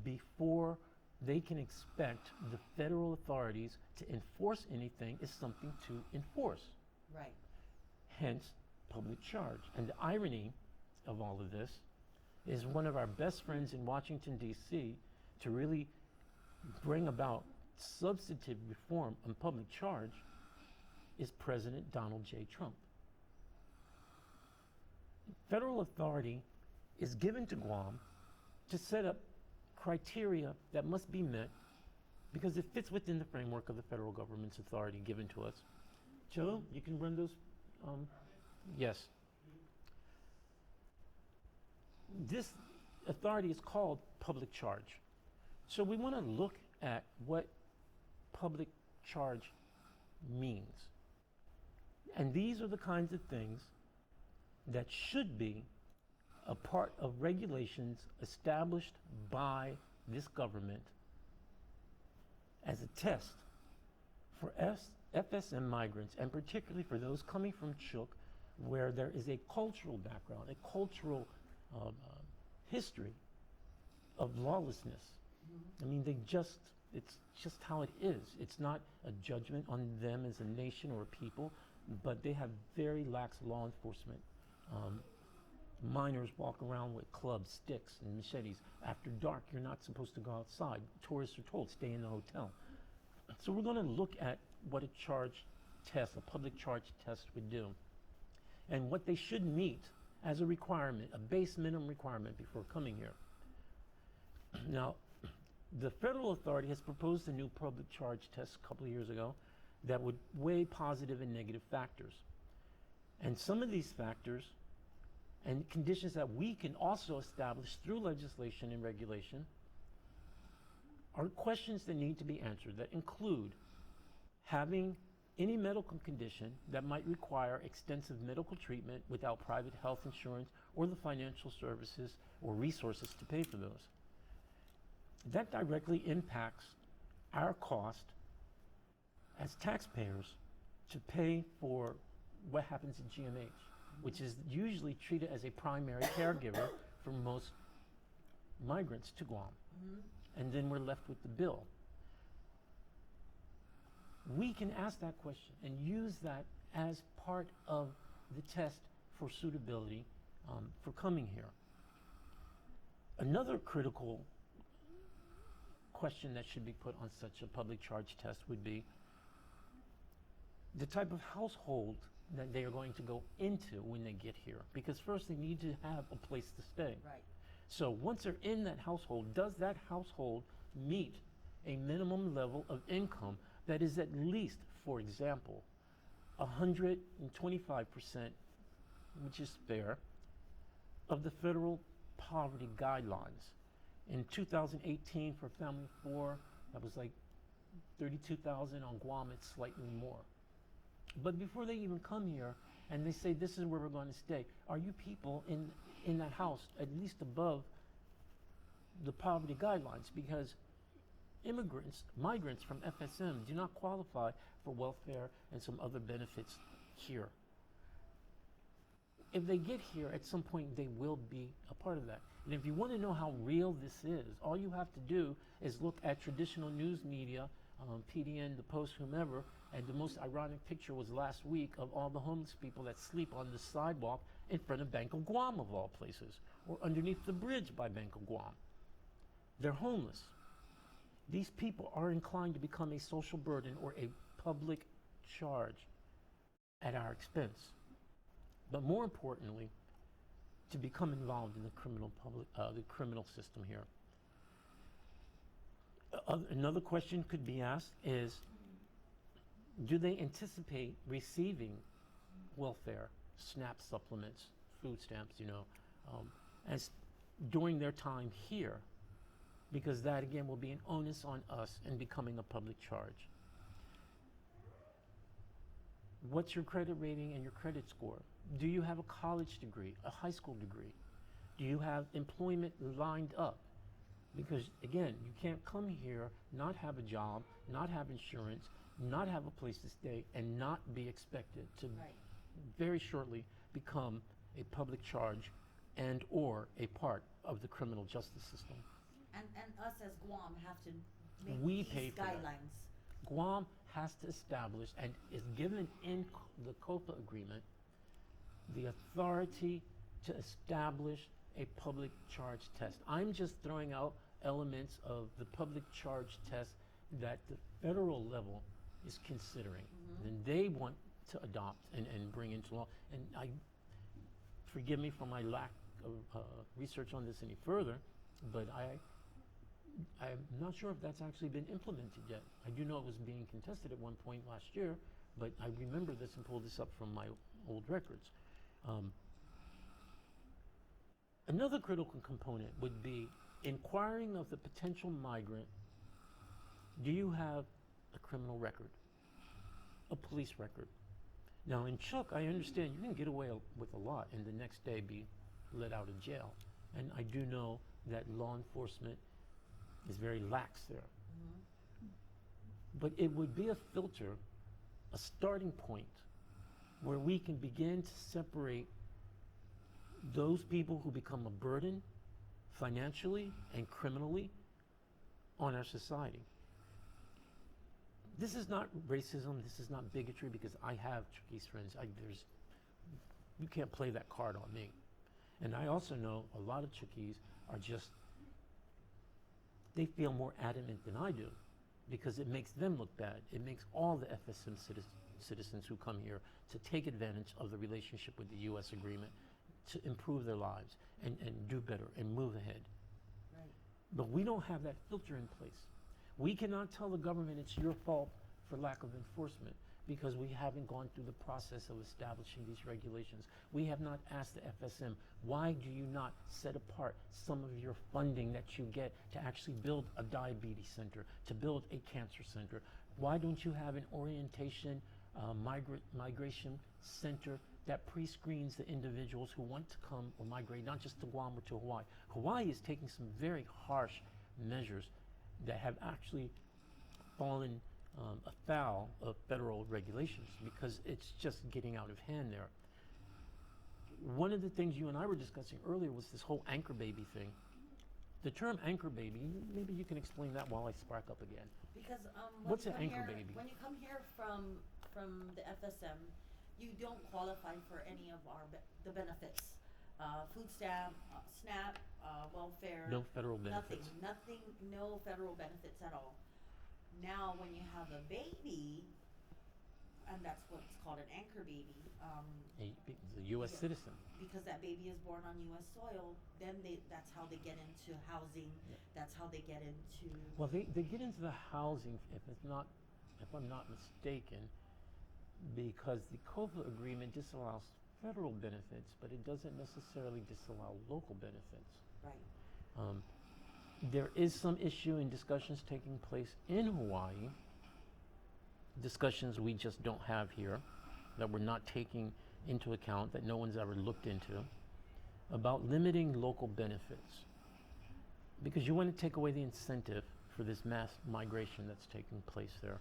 before they can expect the federal authorities to enforce anything is something to enforce. Right. Hence, public charge. And the irony of all of this is one of our best friends in Washington, D.C., to really bring about substantive reform on public charge is President Donald J. Trump. Federal authority is given to Guam to set up criteria that must be met because it fits within the framework of the federal government's authority given to us. Joe, you can run those? Yes. This authority is called public charge. So we want to look at what public charge means. And these are the kinds of things that should be a part of regulations established by this government as a test for FSM migrants, and particularly for those coming from Chuuk, where there is a cultural background, a cultural history of lawlessness. I mean, it's just how it is. It's not a judgment on them as a nation or a people, but they have very lax law enforcement. Minors walk around with clubs, sticks, and machetes. After dark, you're not supposed to go outside. Tourists are told, stay in the hotel. So we're going to look at what a charge test, a public charge test would do, and what they should meet as a requirement, a base minimum requirement before coming here. Now, the federal authority has proposed a new public charge test a couple of years ago that would weigh positive and negative factors. And some of these factors and conditions that we can also establish through legislation and regulation are questions that need to be answered that include having any medical condition that might require extensive medical treatment without private health insurance or the financial services or resources to pay for those. That directly impacts our cost as taxpayers to pay for what happens in GMH, which is usually treated as a primary caregiver for most migrants to Guam. and then we're left with the bill. We can ask that question and use that as part of the test for suitability for coming here. Another critical question that should be put on such a public charge test would be the type of household that they are going to go into when they get here. Because first they need to have a place to stay. Right. So once they're in that household, does that household meet a minimum level of income that is at least, for example, 125%, which is fair, of the federal poverty guidelines. In 2018 for family of 4, that was like 32,000. On Guam, it's slightly more. But before they even come here and they say this is where we're going to stay, are you people in that house at least above the poverty guidelines? Because migrants from FSM do not qualify for welfare and some other benefits here. If they get here, at some point they will be a part of that. And if you want to know how real this is, all you have to do is look at traditional news media, PDN, The Post, whomever, and the most ironic picture was last week of all the homeless people that sleep on the sidewalk in front of Bank of Guam, of all places, or underneath the bridge by Bank of Guam. They're homeless. These people are inclined to become a social burden or a public charge at our expense. But more importantly, to become involved in the criminal system here. Another question could be asked is, do they anticipate receiving welfare, SNAP supplements, food stamps, as during their time here? Because that again will be an onus on us in becoming a public charge. What's your credit rating and your credit score? Do you have a college degree, a high school degree? Do you have employment lined up? Because again, you can't come here, not have a job, not have insurance, not have a place to stay, and not be expected to very shortly become a public charge and or a part of the criminal justice system. And us as Guam have to make We these pay for that. guidelines. Guam has to establish and is given in the COPA agreement the authority to establish a public charge test. I'm just throwing out elements of the public charge test that the federal level is considering, and they want to adopt and bring into law. And forgive me for my lack of research on this any further, but I'm not sure if that's actually been implemented yet. I do know it was being contested at one point last year, but I remember this and pulled this up from my old records. Another critical component would be inquiring of the potential migrant, do you have a criminal record, a police record? Now in Chuck, I understand you can get away with a lot and the next day be let out of jail. And I do know that law enforcement is very lax there. But it would be a filter, a starting point, where we can begin to separate those people who become a burden financially and criminally on our society. This is not racism, this is not bigotry, because I have Chuckese friends. You can't play that card on me. And I also know a lot of Chuckese are just, they feel more adamant than I do because it makes them look bad. It makes all the FSM citizens who come here to take advantage of the relationship with the U.S. agreement to improve their lives and do better and move ahead. Right. But we don't have that filter in place. We cannot tell the government it's your fault for lack of enforcement because we haven't gone through the process of establishing these regulations. We have not asked the FSM, why do you not set apart some of your funding that you get to actually build a diabetes center, to build a cancer center? Why don't you have an orientation migration center that pre-screens the individuals who want to come or migrate, not just to Guam or to Hawaii? Hawaii is taking some very harsh measures that have actually fallen afoul of federal regulations because it's just getting out of hand there. One of the things you and I were discussing earlier was this whole anchor baby thing. The term anchor baby, maybe you can explain that while I spark up again. Because What's an anchor baby? When you come here from the FSM, you don't qualify for any of the benefits, food stamp, SNAP, welfare. No federal benefits. Nothing, no federal benefits at all. Now, when you have a baby, and that's what's called an anchor baby. A U.S. Yeah. citizen. Because that baby is born on U.S. soil, then that's how they get into housing. Yeah. That's how they get into. Well, they get into the housing, if I'm not mistaken, because the COFA agreement disallows federal benefits, but it doesn't necessarily disallow local benefits. Right. There is some issue in discussions taking place in Hawaii, discussions we just don't have here, that we're not taking into account, that no one's ever looked into, about limiting local benefits. Because you want to take away the incentive for this mass migration that's taking place there.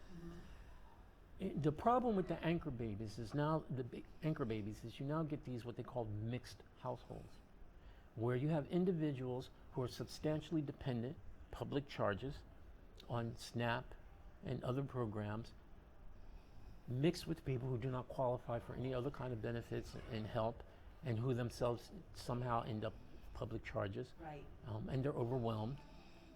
Mm-hmm. The problem with the anchor babies is you now get these what they call mixed households, where you have individuals who are substantially dependent, public charges, on SNAP and other programs, mixed with people who do not qualify for any other kind of benefits and help, and who themselves somehow end up public charges. Right. And they're overwhelmed.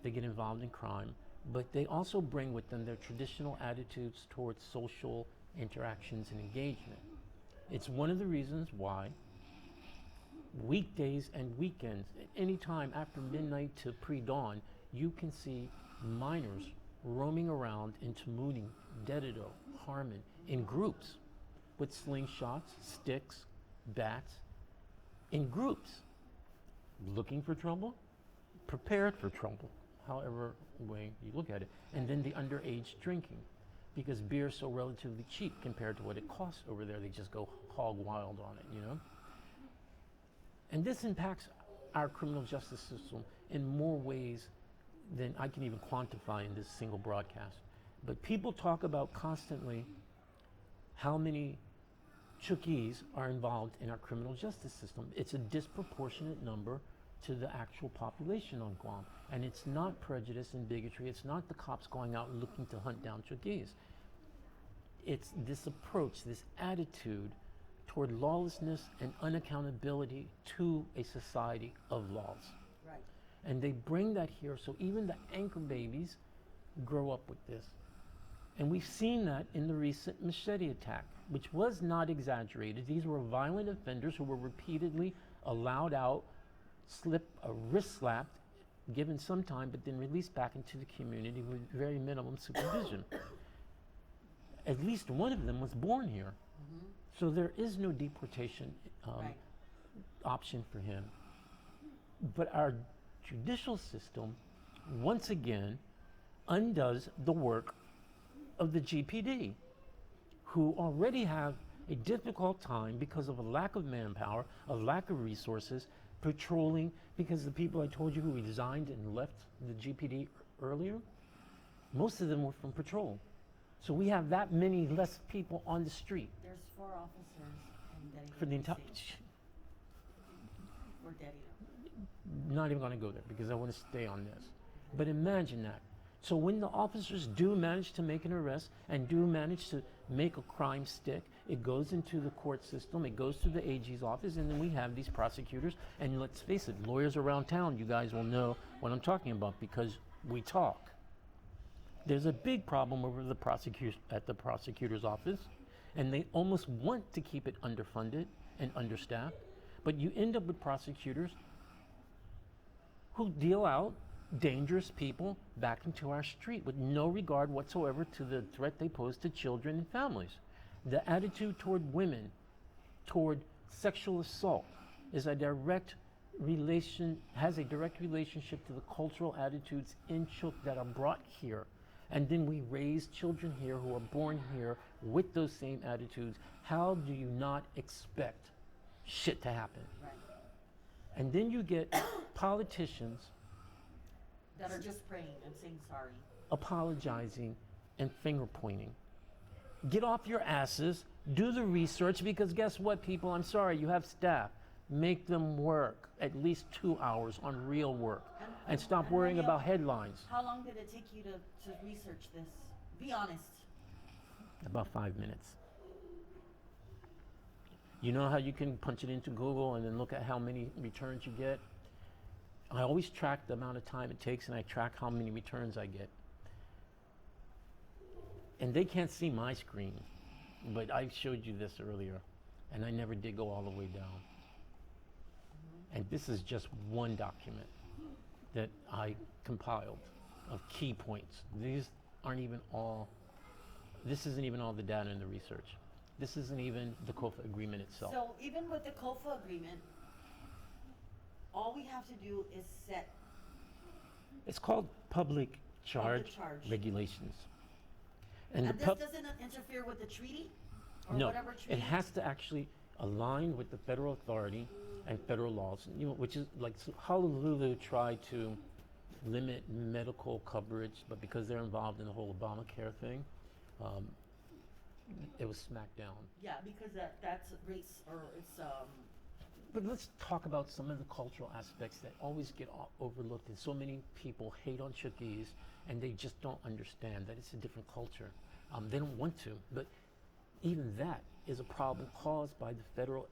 They get involved in crime. But they also bring with them their traditional attitudes towards social interactions and engagement. It's one of the reasons why weekdays and weekends, any time after midnight to pre-dawn, you can see minors roaming around in Tamuni, Dedido, Harmon, in groups with slingshots, sticks, bats, in groups, looking for trouble, prepared for trouble, however way you look at it. And then the underage drinking, because beer is so relatively cheap compared to what it costs over there. They just go hog wild on it, you know? And this impacts our criminal justice system in more ways than I can even quantify in this single broadcast. But people talk about constantly how many Chukis are involved in our criminal justice system. It's a disproportionate number to the actual population on Guam. And it's not prejudice and bigotry. It's not the cops going out looking to hunt down Chukis. It's this approach, this attitude toward lawlessness and unaccountability to a society of laws. Right. And they bring that here, so even the anchor babies grow up with this. And we've seen that in the recent machete attack, which was not exaggerated. These were violent offenders who were repeatedly allowed out, wrist slapped, given some time, but then released back into the community with very minimum supervision. At least one of them was born here. Mm-hmm. So there is no deportation Right. option for him. But our judicial system, once again, undoes the work of the GPD, who already have a difficult time because of a lack of manpower, a lack of resources, patrolling, because the people I told you who resigned and left the GPD earlier, most of them were from patrol. So we have that many less people on the street. There's 4 officers in Dedido. For the entire, For Dedido. not even going to go there because I want to stay on this. But imagine that. So when the officers do manage to make an arrest and do manage to make a crime stick, it goes into the court system, it goes to the AG's office, and then we have these prosecutors. And let's face it, lawyers around town, you guys will know what I'm talking about because we talk. There's a big problem over at the prosecutor's office, and they almost want to keep it underfunded and understaffed, but you end up with prosecutors who deal out dangerous people back into our street with no regard whatsoever to the threat they pose to children and families. The attitude toward women, toward sexual assault, has a direct relationship to the cultural attitudes in Chuk that are brought here. And then we raise children here who are born here with those same attitudes. How do you not expect shit to happen? Right. And then you get politicians That are just praying and saying sorry. apologizing and finger pointing. Get off your asses, do the research, because guess what, people? I'm sorry, you have staff. Make them work at least 2 hours on real work. and stop And worrying Romeo, about headlines. how long did it take you to research this? Be honest. About 5 minutes. You know how you can punch it into Google and then look at how many returns you get? I always track the amount of time it takes, and I track how many returns I get. And they can't see my screen, but I showed you this earlier, and I never did go all the way down. And this is just one document that I compiled of key points. These aren't even all, this isn't even all the data in the research. This isn't even the COFA agreement itself. So even with the COFA agreement, all we have to do is set It's called public charge, charge. regulations. and the this doesn't interfere with the treaty or No, whatever treaty. it has to actually align with the federal authority and federal laws. You know, which is like Honolulu tried to limit medical coverage, but because they're involved in the whole Obamacare thing, it was smacked down. Yeah, because that's race or it's But let's talk about some of the cultural aspects that always get overlooked, and so many people hate on Chukis, and they just don't understand that it's a different culture. They don't want to, but even that is a problem caused by the federal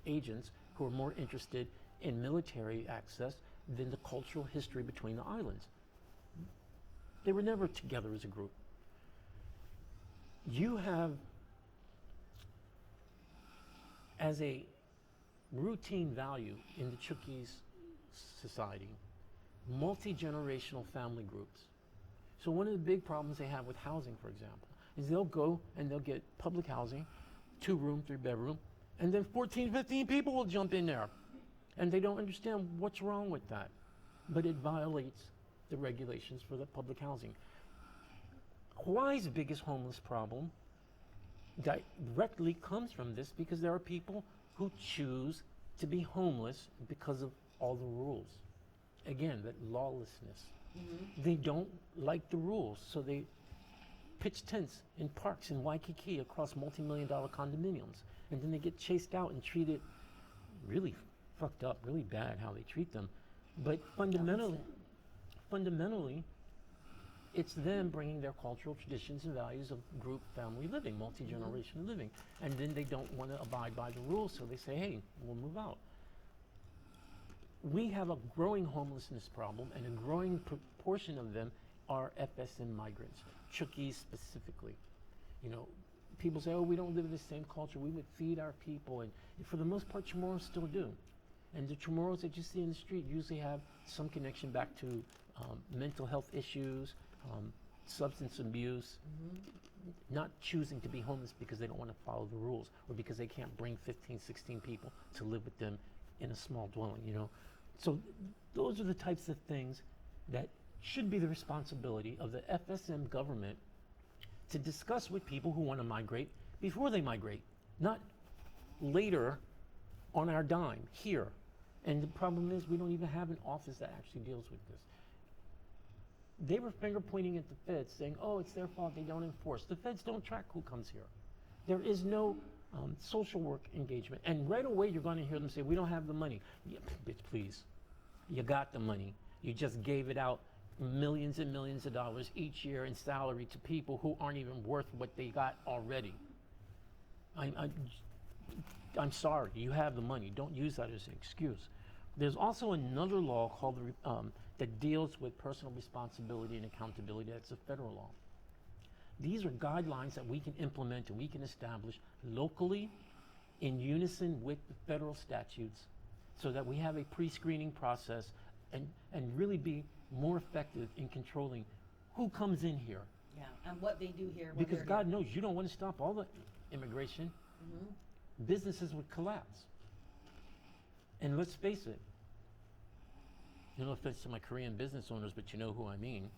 agents who are more interested in military access than the cultural history between the islands. They were never together as a group. You have, as a routine value in the Chukis society, multi-generational family groups. So one of the big problems they have with housing, for example, is they'll go and they'll get public housing, 2-room, 3-bedroom, and then 14, 15 people will jump in there. And they don't understand what's wrong with that. But it violates the regulations for the public housing. Hawaii's biggest homeless problem directly comes from this, because there are people who choose to be homeless because of all the rules. Again, that lawlessness. They don't like the rules, so they pitch tents in parks in Waikiki across multi-million-dollar condominiums, and then they get chased out and treated really fucked up, really bad how they treat them. But fundamentally, it's them bringing their cultural traditions and values of group family living, multi-generational living, and then they don't want to abide by the rules, so they say, hey, we'll move out. We have a growing homelessness problem, and a growing proportion of them are FSM migrants, Chukis specifically. You know, people say, oh, we don't live in the same culture, we would feed our people, and for the most part, Chamorros still do. And the Chamorros that you see in the street usually have some connection back to mental health issues, substance abuse, not choosing to be homeless because they don't want to follow the rules, or because they can't bring 15, 16 people to live with them in a small dwelling, you know. So those are the types of things that should be the responsibility of the FSM government to discuss with people who want to migrate before they migrate, not later on our dime here. And the problem is we don't even have an office that actually deals with this. They were finger pointing at the feds saying, oh, it's their fault, they don't enforce. The feds don't track who comes here. There is no social work engagement. And right away you're going to hear them say, we don't have the money. Yeah, bitch, please. You got the money. You just gave it out millions and millions of dollars each year in salary to people who aren't even worth what they got already. I'm sorry, you have the money. Don't use that as an excuse. There's also another law called that deals with personal responsibility and accountability. That's a federal law. These are guidelines that we can implement and we can establish locally in unison with the federal statutes, so that we have a pre-screening process and really be more effective in controlling who comes in here. Yeah, and what they do here. when Because they're God here. knows you don't want to stop all the immigration. Businesses would collapse. And let's face it, no offense to my Korean business owners, but you know who I mean.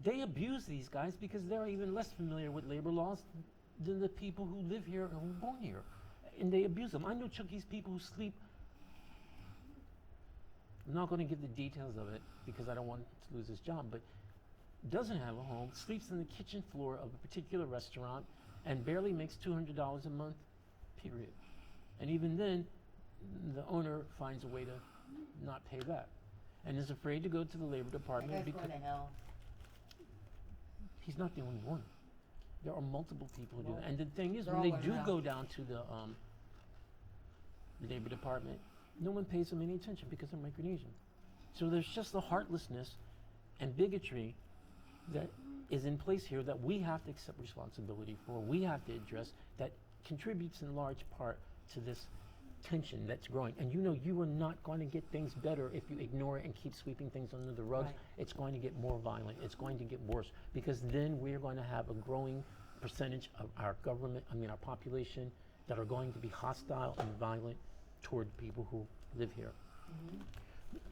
They abuse these guys because they're even less familiar with labor laws than the people who live here and who were born here. And they abuse them. I know Chukis people who sleep. I'm not going to give the details of it because I don't want to lose his job, but doesn't have a home, sleeps on the kitchen floor of a particular restaurant, and barely makes $200 a month, period. And even then, the owner finds a way to not pay that. and is afraid to go to the Labor That Department guy's because going to hell. he's not the only one. There are multiple people who do Well, that. And the thing is, they're when all they going do to hell. go down to the Labor Department, no one pays them any attention because they're Micronesian. So there's just the heartlessness and bigotry that is in place here that we have to accept responsibility for, we have to address, that contributes in large part to this tension that's growing. And you are not going to get things better if you ignore it and keep sweeping things under the rugs. Right. It's going to get more violent, it's going to get worse, because then we're going to have a growing percentage of our government, our population, that are going to be hostile and violent toward people who live here.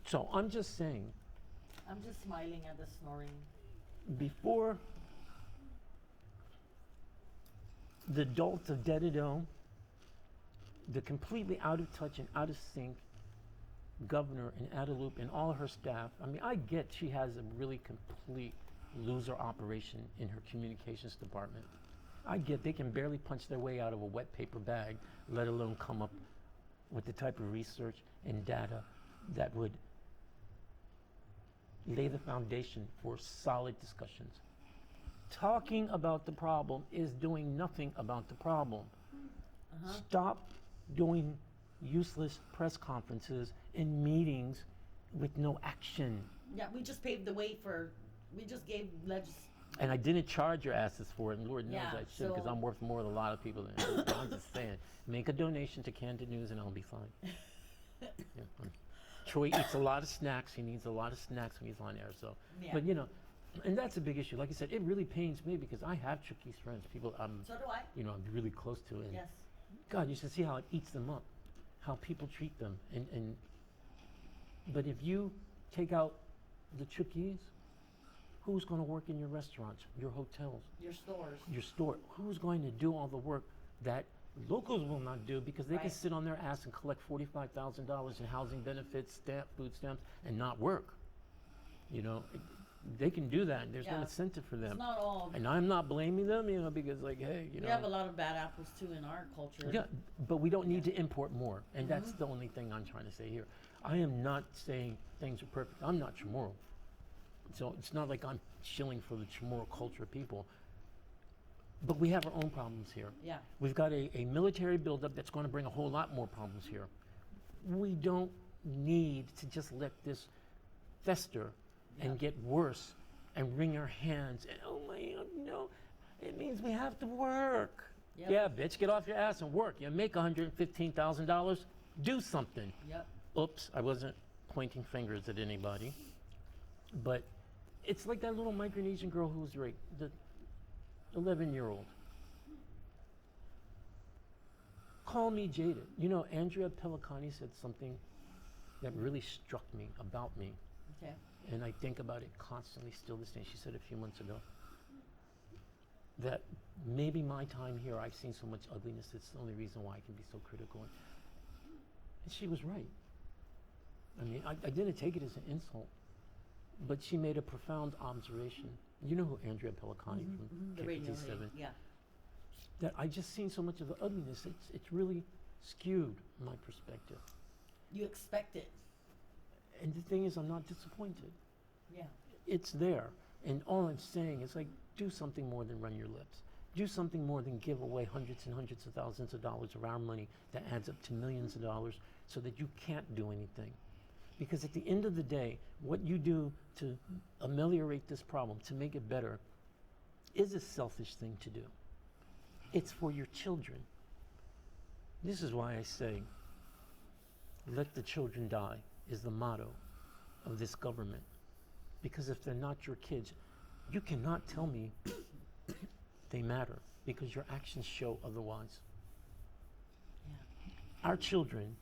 So I'm just saying, I'm just smiling at the snoring. before the adults of Dedido, the completely out of touch and out of sync governor in Adelup and all her staff, I get she has a really complete loser operation in her communications department. I get they can barely punch their way out of a wet paper bag, let alone come up with the type of research and data that would lay the foundation for solid discussions. Talking about the problem is doing nothing about the problem. Stop doing useless press conferences and meetings with no action. Yeah, we just paved the way for, we just gave And I didn't charge your asses for it, and Lord knows Yeah, I should, because so- I'm worth more than a lot of people. I'm just saying, make a donation to Kandit News and I'll be fine. Yeah, Troy eats a lot of snacks. He needs a lot of snacks when he's on air. So, Yeah. but and that's a big issue. Like I said, it really pains me because I have Chucky's friends, people I'm So do I. I'm really close to, and Yes. God, you should see how it eats them up, how people treat them, and but if you take out the Chuckies, who's going to work in your restaurants, your hotels, Your stores. your store? Who's going to do all the work that locals will not do because they can Right. sit on their ass and collect $45,000 in housing benefits, food stamps, and not work? They can do that, and there's no Yeah. incentive for them. It's not all. And I'm not blaming them, because hey, We have a lot of bad apples too in our culture. yeah, but we don't need to import more, and that's the only thing I'm trying to say here. I am not saying things are perfect. I'm not Chamorro, so it's not like I'm shilling for the Chamorro culture of people. But we have our own problems here. Yeah. We've got a military buildup that's going to bring a whole lot more problems here. We don't need to just let this fester and get worse and wring our hands and oh my no, it means we have to work. Yep. Yeah, bitch, get off your ass and work. You make $115,000, do something. Yep. Oops, I wasn't pointing fingers at anybody. But it's like that little Micronesian girl who was raped, the 11-year-old. Call me jaded. Andrea Pellicani said something that really struck me about me. Okay. And I think about it constantly still this day. She said a few months ago that maybe my time here, I've seen so much ugliness, it's the only reason why I can be so critical. And she was right. I didn't take it as an insult, but she made a profound observation. You know who Andrea Pellicani from The radio KPT7? lady. Yeah. That I just seen so much of the ugliness. It's really skewed my perspective. You expect it. And the thing is, I'm not disappointed. Yeah. It's there. And all I'm saying is do something more than run your lips. Do something more than give away hundreds and hundreds of thousands of dollars of our money that adds up to millions of dollars so that you can't do anything. Because at the end of the day, what you do to ameliorate this problem, to make it better, is a selfish thing to do. It's for your children. This is why I say, let the children die is the motto of this government. Because if they're not your kids, you cannot tell me they matter, because your actions show otherwise. Yeah. Our children,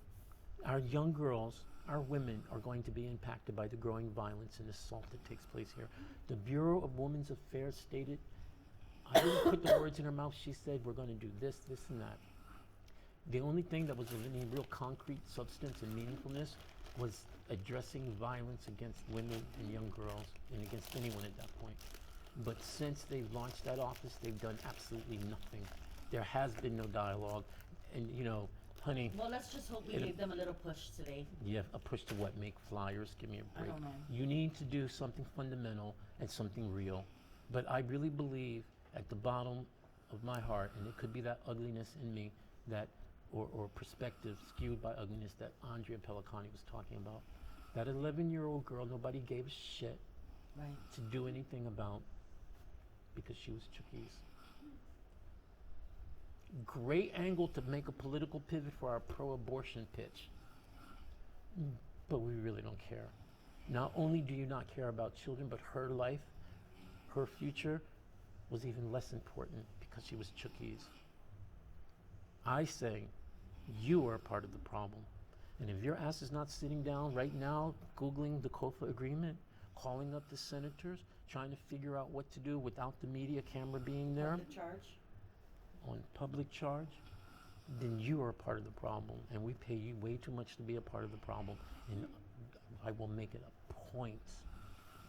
our young girls, our women are going to be impacted by the growing violence and assault that takes place here. The Bureau of Women's Affairs stated, I didn't put the words in her mouth, she said we're going to do this, this, and that. The only thing that was of any real concrete substance and meaningfulness was addressing violence against women and young girls and against anyone at that point. But since they've launched that office, they've done absolutely nothing. There has been no dialogue. And Honey, Well, let's just hope we It'll- gave them a little push today. yeah, a push to what? Make flyers? Give me a I break. don't know. You need to do something fundamental and something real. But I really believe at the bottom of my heart, and it could be that ugliness in me, that or perspective skewed by ugliness that Andrea Pellicani was talking about. That 11-year-old girl nobody gave a shit Right. to do anything about because she was Chucky's. Great angle to make a political pivot for our pro-abortion pitch. But we really don't care. Not only do you not care about children, but her life, her future was even less important because she was Chucky's. I say you are part of the problem. And if your ass is not sitting down right now, Googling the COFA agreement, calling up the senators, trying to figure out what to do without the media camera being there Public charge. on public charge, then you are part of the problem. And we pay you way too much to be a part of the problem. And I will make it a point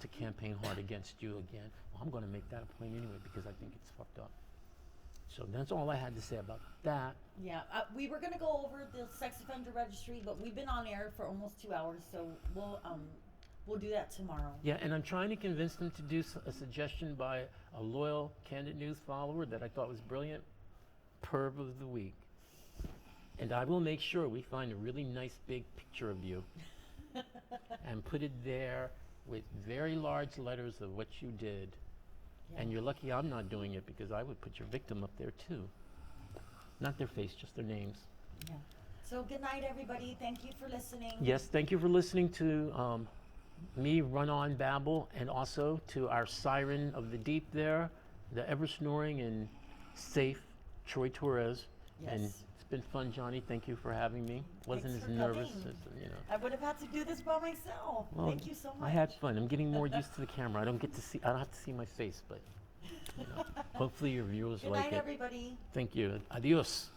to campaign hard against you again. Well, I'm going to make that a point anyway because I think it's fucked up. So that's all I had to say about that. Yeah, we were gonna go over the sex offender registry, but we've been on air for almost 2 hours, so we'll do that tomorrow. Yeah, and I'm trying to convince them to do a suggestion by a loyal Kandit News follower that I thought was brilliant. Perv of the week. And I will make sure we find a really nice big picture of you and put it there with very large letters of what you did. Yeah. And you're lucky I'm not doing it because I would put your victim up there too. Not their face, just their names. Yeah. So good night, everybody. Thank you for listening. Yes, thank you for listening to me run on babble, and also to our siren of the deep there, the ever snoring and safe Troy Torres. Yes. And it's been fun, Johnny. Thank you for having me. Wasn't Thanks as for nervous coming. as, you know. I would have had to do this by myself. Well, Thank you so much. I had fun. I'm getting more used to the camera. I don't have to see my face, but you know, hopefully your viewers Good like night, it. everybody. Thank you. Adios.